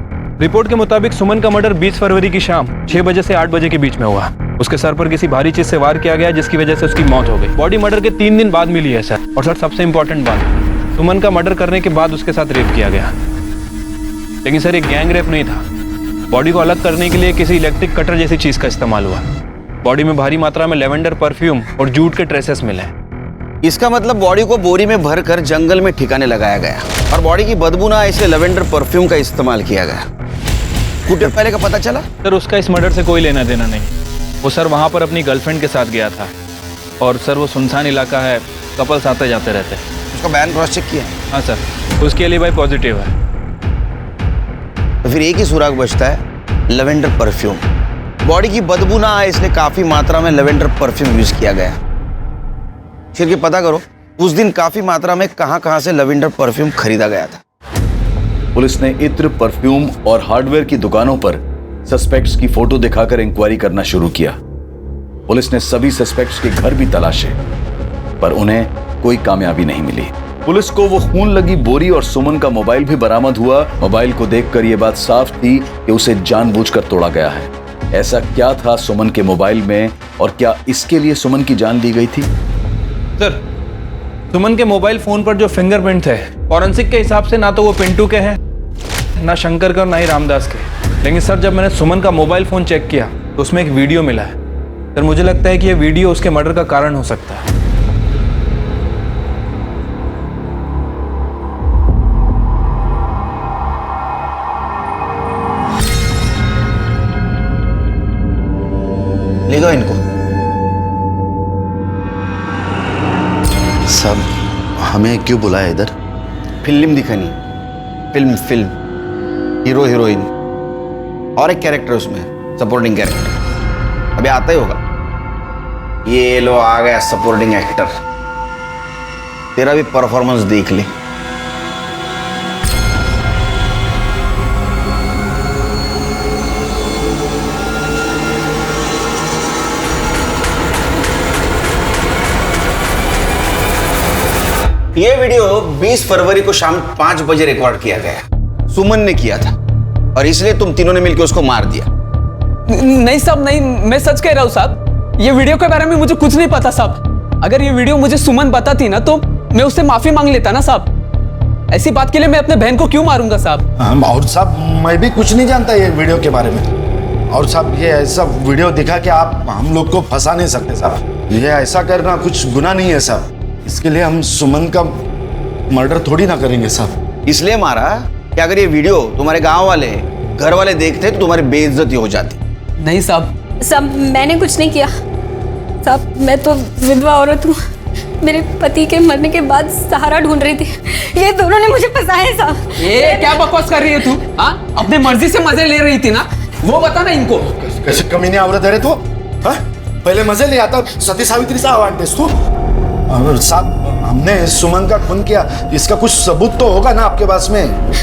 रिपोर्ट के मुताबिक सुमन का मर्डर 20 फरवरी की शाम 6 बजे से 8 बजे के बीच में हुआ। उसके सर पर किसी भारी चीज से वार किया गया, जिसकी वजह से उसकी मौत हो गई। बॉडी मर्डर के 3 दिन बाद मिली है सर। और सर, सबसे इंपॉर्टेंट बात, सुमन का मर्डर करने के बाद उसके साथ रेप किया गया। लेकिन सर, एक गैंग रेप नहीं था। बॉडी को अलग करने के लिए किसी इलेक्ट्रिक कटर जैसी चीज का इस्तेमाल हुआ। बॉडी में भारी मात्रा में लेवेंडर परफ्यूम और जूट के ट्रेसेस मिले। इसका मतलब बॉडी को बोरी में भरकर जंगल में ठिकाने लगाया गया और बॉडी की बदबू ना इसलिए लेवेंडर परफ्यूम का इस्तेमाल किया गया। कुछ देर पहले का पता चला? सर, उसका इस मर्डर से कोई लेना देना नहीं। वो सर वहां पर अपनी गर्लफ्रेंड के साथ गया था और सर वो सुनसान इलाका है, कपल्स आते जाते रहते हैं। उसका बयान क्रॉस चेक किया? हाँ सर, उसके लिए भाई पॉजिटिव है। तो फिर एक ही सुराग बचता है, लेवेंडर परफ्यूम। बॉडी की बदबू ना आए इसलिए काफी मात्रा में लेवेंडर परफ्यूम यूज किया गया। फिर के पता करो उस दिन काफी मात्रा में कहां से लेवेंडर परफ्यूम खरीदा गया था। पुलिस ने इत्र, परफ्यूम और हार्डवेयर की दुकानों पर सस्पेक्ट्स की फोटो दिखाकर इंक्वायरी करना शुरू किया। पुलिस ने सभी सस्पेक्ट्स के घर भी तलाशे, पर उन्हें कोई कामयाबी नहीं मिली। पुलिस को वो खून लगी बोरी और सुमन का मोबाइल भी बरामद हुआ। मोबाइल को देखकर यह बात साफ थी कि उसे जानबूझकर तोड़ा गया है। ऐसा क्या था सुमन के मोबाइल में और क्या इसके लिए सुमन की जान ली गई थी? सर, सुमन के मोबाइल फोन पर जो फिंगरप्रिंट थे, फॉरेंसिक के हिसाब से ना तो वो पिंटू के हैं, ना शंकर के और ना ही रामदास के। लेकिन सर, जब मैंने सुमन का मोबाइल फोन चेक किया तो उसमें एक वीडियो मिला है। सर, मुझे लगता है कि यह वीडियो उसके मर्डर का कारण हो सकता है। दिखाओ इनको। सब हमें क्यों बुलाया इधर? फिल्म दिखानी, फिल्म, हीरो हीरोइन और एक कैरेक्टर उसमें, सपोर्टिंग कैरेक्टर। अभी आता ही होगा। ये लो आ गया सपोर्टिंग एक्टर, तेरा भी परफॉर्मेंस देख ले। ये वीडियो 20 फरवरी को शाम 5 बजे रिकॉर्ड किया गया। सुमन ने किया था और इसलिए तुम तीनों ने मिलकर उसको मार दिया। नहीं साहब, नहीं, मैं सच कह रहा हूँ साहब। ये वीडियो के बारे में मुझे कुछ नहीं पता साहब। अगर ये वीडियो मुझे सुमन बताती ना तो मैं उससे माफी मांग लेता ना साहब। ऐसी बात के लिए मैं अपने बहन को क्यों मारूंगा साहब? और साहब मैं भी कुछ नहीं जानता ये वीडियो के बारे में। और साहब ये ऐसा वीडियो दिखा कि आप हम लोग को फंसा नहीं सकते साहब। ये ऐसा करना कुछ गुनाह नहीं है साहब। इसके लिए हम सुमन का मर्डर थोड़ी ना करेंगे साहब। इसलिए मारा कि अगर ये वीडियो तुम्हारे गांव वाले, घर वाले देखते तो तुम्हारी बेइज्जती हो जाती। नहीं साहब। साहब मैंने कुछ नहीं किया साहब। मैं तो विधवा औरत हूँ। मेरे पति के मरने के बाद सहारा ढूंढ रही थी। ये दोनों ने मुझे फंसाया साहब। ये क्या बकवास कर रही है तू? हाँ, अपने मर्जी से मजे ले रही थी ना, वो बता ना इनको। कैसे कमीने औरत है रे तू? हाँ? पहले मजे ले आता, सती सावित्री सा आवाज देस तू। और साहब हमने सुमन का खून किया, इसका कुछ सबूत तो होगा ना आपके पास में?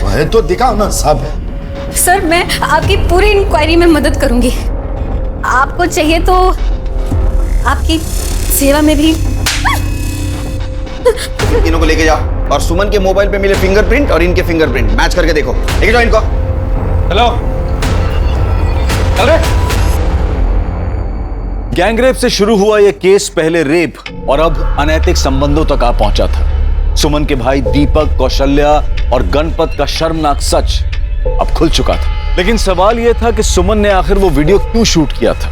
है तो दिखाओ ना साहब। सर मैं आपकी पूरी इंक्वायरी में मदद करूंगी। आपको चाहिए तो आपकी सेवा में भी। तीनों को लेके जाओ और सुमन के मोबाइल पे मिले फिंगरप्रिंट और इनके फिंगरप्रिंट मैच करके देखो। लेके जाओ इनको। हेलो, चल रहे। गैंगरेप से शुरू हुआ यह केस पहले रेप और अब अनैतिक संबंधों तक आ पहुंचा था। सुमन के भाई दीपक, कौशल्या और गणपत का शर्मनाक सच अब खुल चुका था। लेकिन सवाल यह था कि सुमन ने आखिर वो वीडियो क्यों शूट किया था,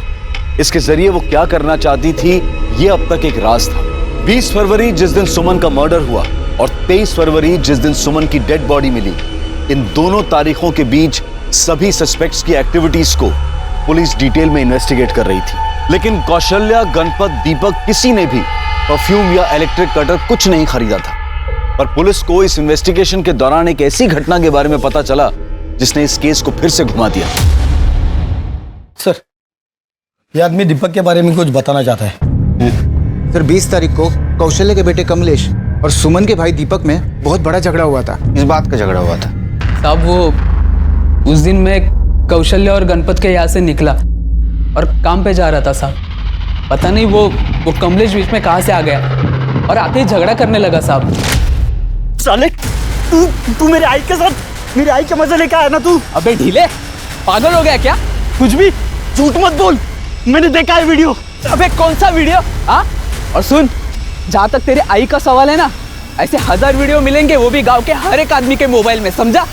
इसके जरिए वो क्या करना चाहती थी, यह अब तक एक राज था। 20 फरवरी जिस दिन सुमन का मर्डर हुआ और 23 फरवरी जिस दिन सुमन की डेड बॉडी मिली, इन दोनों तारीखों के बीच सभी सस्पेक्ट्स की एक्टिविटीज को पुलिस डिटेल में इन्वेस्टिगेट कर रही थी। लेकिन कौशल्या, गणपत, दीपक किसी ने भी परफ्यूम या इलेक्ट्रिक कटर कुछ नहीं खरीदा था। पर पुलिस को इस इन्वेस्टिगेशन के दौरान एक ऐसी घटना के बारे में पता चला जिसने इस केस को फिर से घुमा दिया। सर, ये आदमी दीपक के बारे में कुछ बताना चाहता है। सर 20 तारीख को कौशल्य के बेटे कमलेश और सुमन के भाई दीपक में बहुत बड़ा झगड़ा हुआ था। इस बात का झगड़ा हुआ था साहब, वो उस दिन मैं कौशल्य और गणपत के यहाँ से निकला और काम पे जा रहा था साहब। पता नहीं वो कमलेश बीच में कहाँ से आ गया और आते ही झगड़ा करने लगा साहब। साले तू मेरे आई के साथ मेरी आई के मजे लेके आया ना तू? अबे ढीले, पागल हो गया क्या? कुछ भी झूठ मत बोल, मैंने देखा है वीडियो। अबे कौन सा वीडियो? हाँ, और सुन, जहाँ तक तेरे आई का सवाल है ना, ऐसे 1000 वीडियो मिलेंगे, वो भी गांव के हर एक आदमी के मोबाइल में, समझा?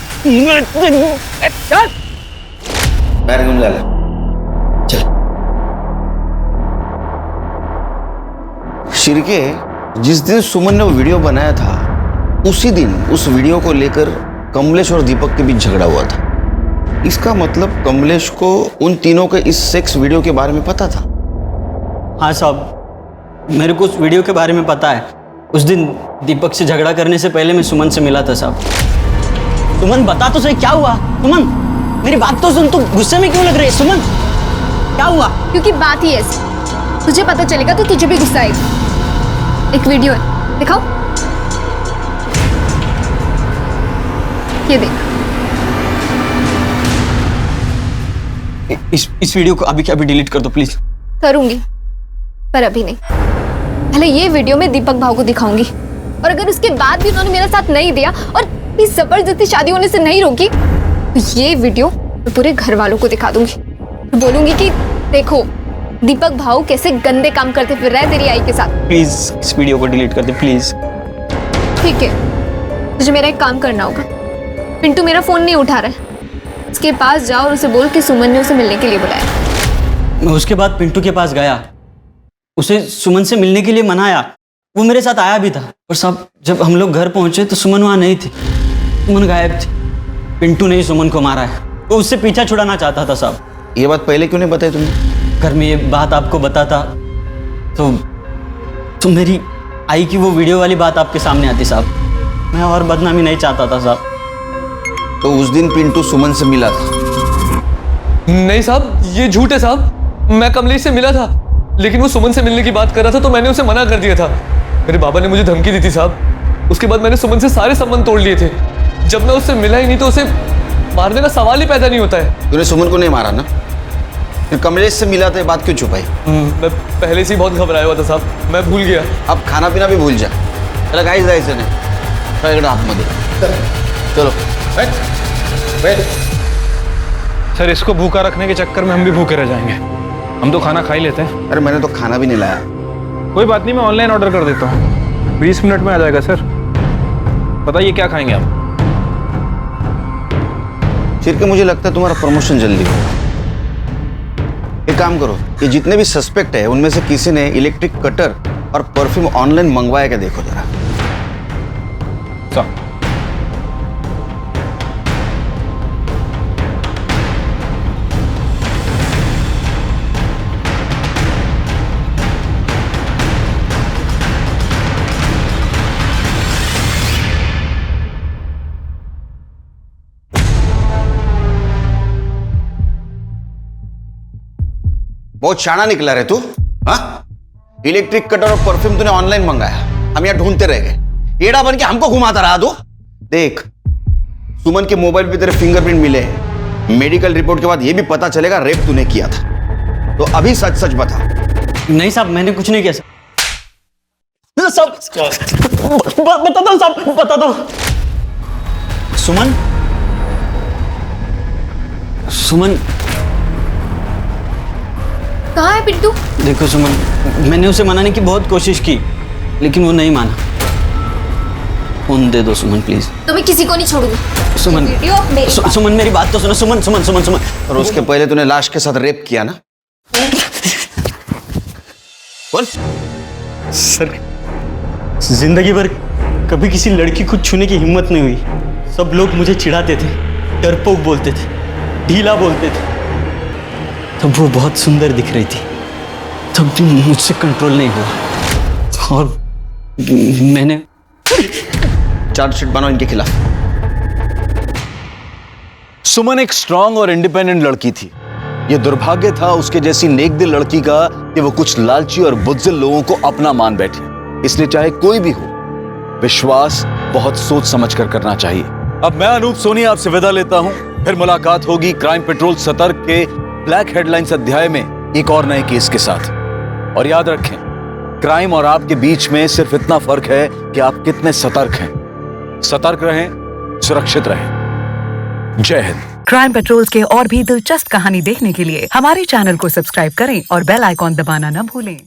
चल शिरके, जिस दिन सुमन ने वो वीडियो बनाया था उसी दिन उस वीडियो को लेकर कमलेश और दीपक के बीच झगड़ा हुआ था। इसका मतलब कमलेश को उन तीनों के इस सेक्स वीडियो के बारे में पता था। हाँ साहब, मेरे को उस वीडियो के बारे में पता है। उस दिन दीपक से झगड़ा करने से पहले मैं सुमन से मिला था साहब। सुमन बता तो सही, क्या हुआ? सुमन मेरी बात तो सुन, तू गुस्से में क्यों लग रही है? सुमन क्या हुआ? क्योंकि बात ही ऐसी, तुझे पता चलेगा तो तुझे भी गुस्सा आएगा। एक वीडियो है, दिखाओ। ये देख। इस वीडियो को अभी के अभी डिलीट कर दो प्लीज। करूंगी, पर अभी नहीं। पहले ये वीडियो मैं दीपक भाव को दिखाऊंगी, और अगर उसके बाद भी उन्होंने मेरा साथ नहीं दिया और इस जबरदस्ती शादी होने से नहीं रोकी, तो ये वीडियो मैं पूरे घर वालों को दिखा दूंगी। बोलूंगी कि देखो दीपक भाव कैसे गंदे काम करते फिर रहे तेरी आई के साथ। प्लीज इस वीडियो को डिलीट कर दे प्लीज। ठीक है, तुझे मेरा एक काम करना होगा। पिंटू मेरा फोन नहीं उठा रहा है, उसके पास जाओ और उसे बोल कि सुमन ने उसे मिलने के लिए बुलाया। मैं उसके बाद पिंटू के पास गया, उसे सुमन से मिलने के लिए मनाया। वो मेरे साथ आया भी था, और साहब जब हम लोग घर पहुंचे तो सुमन वहां नहीं थी। सुमन गायब थी। पिंटू ने ही सुमन को मारा है, वो उससे पीछा छुड़ाना चाहता था साहब। ये बात पहले क्यों नहीं बताई तुमने? अगर मैं ये बात आपको बताता तो मेरी आई की वो वीडियो वाली बात आपके सामने आती साहब। मैं और बदनामी नहीं चाहता था साहब। तो उस दिन पिंटू सुमन से मिला था? नहीं साहब, ये झूठ है साहब। मैं कमलेश से मिला था, लेकिन वो सुमन से मिलने की बात कर रहा था तो मैंने उसे मना कर दिया था। मेरे बाबा ने मुझे धमकी दी थी साहब। उसके बाद मैंने सुमन से सारे संबंध तोड़ लिए थे। जब मैं उससे मिला ही नहीं तो उसे मारने का सवाल ही पैदा नहीं होता है। तूने सुमन को नहीं मारा ना? फिर कमलेश से मिला तो ये बात क्यों छुपाई? मैं पहले से ही बहुत घबराया हुआ था साहब, मैं भूल गया। अब खाना पीना भी भूल जा। चला गाइस जायचं नाही आतमध्ये। चलो बैठ। सर इसको भूखा रखने के चक्कर में हम भी भूखे रह जाएंगे। हम तो खाना खा ही लेते हैं। अरे मैंने तो खाना भी नहीं लाया। कोई बात नहीं, मैं ऑनलाइन ऑर्डर कर देता हूँ, 20 मिनट में आ जाएगा सर। बताइए क्या खाएंगे आप? फिर के मुझे लगता है तुम्हारा प्रमोशन जल्दी हो। एक काम करो, ये जितने भी सस्पेक्ट है उनमें से किसी ने इलेक्ट्रिक कटर और परफ्यूम ऑनलाइन मंगवाया क्या देखो जरा। बहुत शाना निकला रे तू। हाँ, इलेक्ट्रिक कटर और परफ्यूम तूने ऑनलाइन मंगाया, हम यहाँ ढूंढते रह गए। एड़ा बन के हमको घुमाता रहा तू। देख, सुमन के मोबाइल पे तेरे फिंगरप्रिंट मिले हैं। मेडिकल रिपोर्ट के बाद ये भी पता चलेगा रेप तूने किया था। तो अभी सच सच बता। नहीं साहब, मैंने कुछ नहीं किया साहब। बता दो साहब, बता दो। सुमन कहाँ है पिंटू? देखो सुमन, मैंने उसे मनाने की बहुत कोशिश की लेकिन वो नहीं माना। फोन दे दो सुमन प्लीज। तो मैं किसी को नहीं छोड़ूंगी। सुमन, सुमन मेरी बात तो सुनो। सुमन। और उसके पहले तूने लाश के साथ रेप किया ना? बोल। सर, जिंदगी भर कभी किसी लड़की को छूने की हिम्मत नहीं हुई। सब लोग मुझे चिढ़ाते थे, डरपोक बोलते थे, ढीला बोलते थे। तब वो बहुत सुंदर दिख रही थी, तब भी मुझसे कंट्रोल नहीं हुआ और मैंने चार्जशीट बनाओ इनके खिलाफ। सुमन एक स्ट्रांग और इंडिपेंडेंट लड़की थी। यह दुर्भाग्य था उसके जैसी नेकदिल लड़की का कि वो कुछ लालची और बुज़दिल लोगों को अपना मान बैठी। इसलिए चाहे कोई भी हो, विश्वास बहुत सोच समझ कर करना चाहिए। अब मैं अनूप सोनी आपसे विदा लेता हूं। फिर मुलाकात होगी क्राइम पेट्रोल सतर्क के ब्लैक हेडलाइंस अध्याय में एक और नए केस के साथ। और याद रखें, क्राइम और आपके बीच में सिर्फ इतना फर्क है कि आप कितने सतर्क हैं। सतर्क रहें, सुरक्षित रहें। जय हिंद। क्राइम पेट्रोल्स के और भी दिलचस्प कहानी देखने के लिए हमारे चैनल को सब्सक्राइब करें और बेल आइकॉन दबाना न भूलें।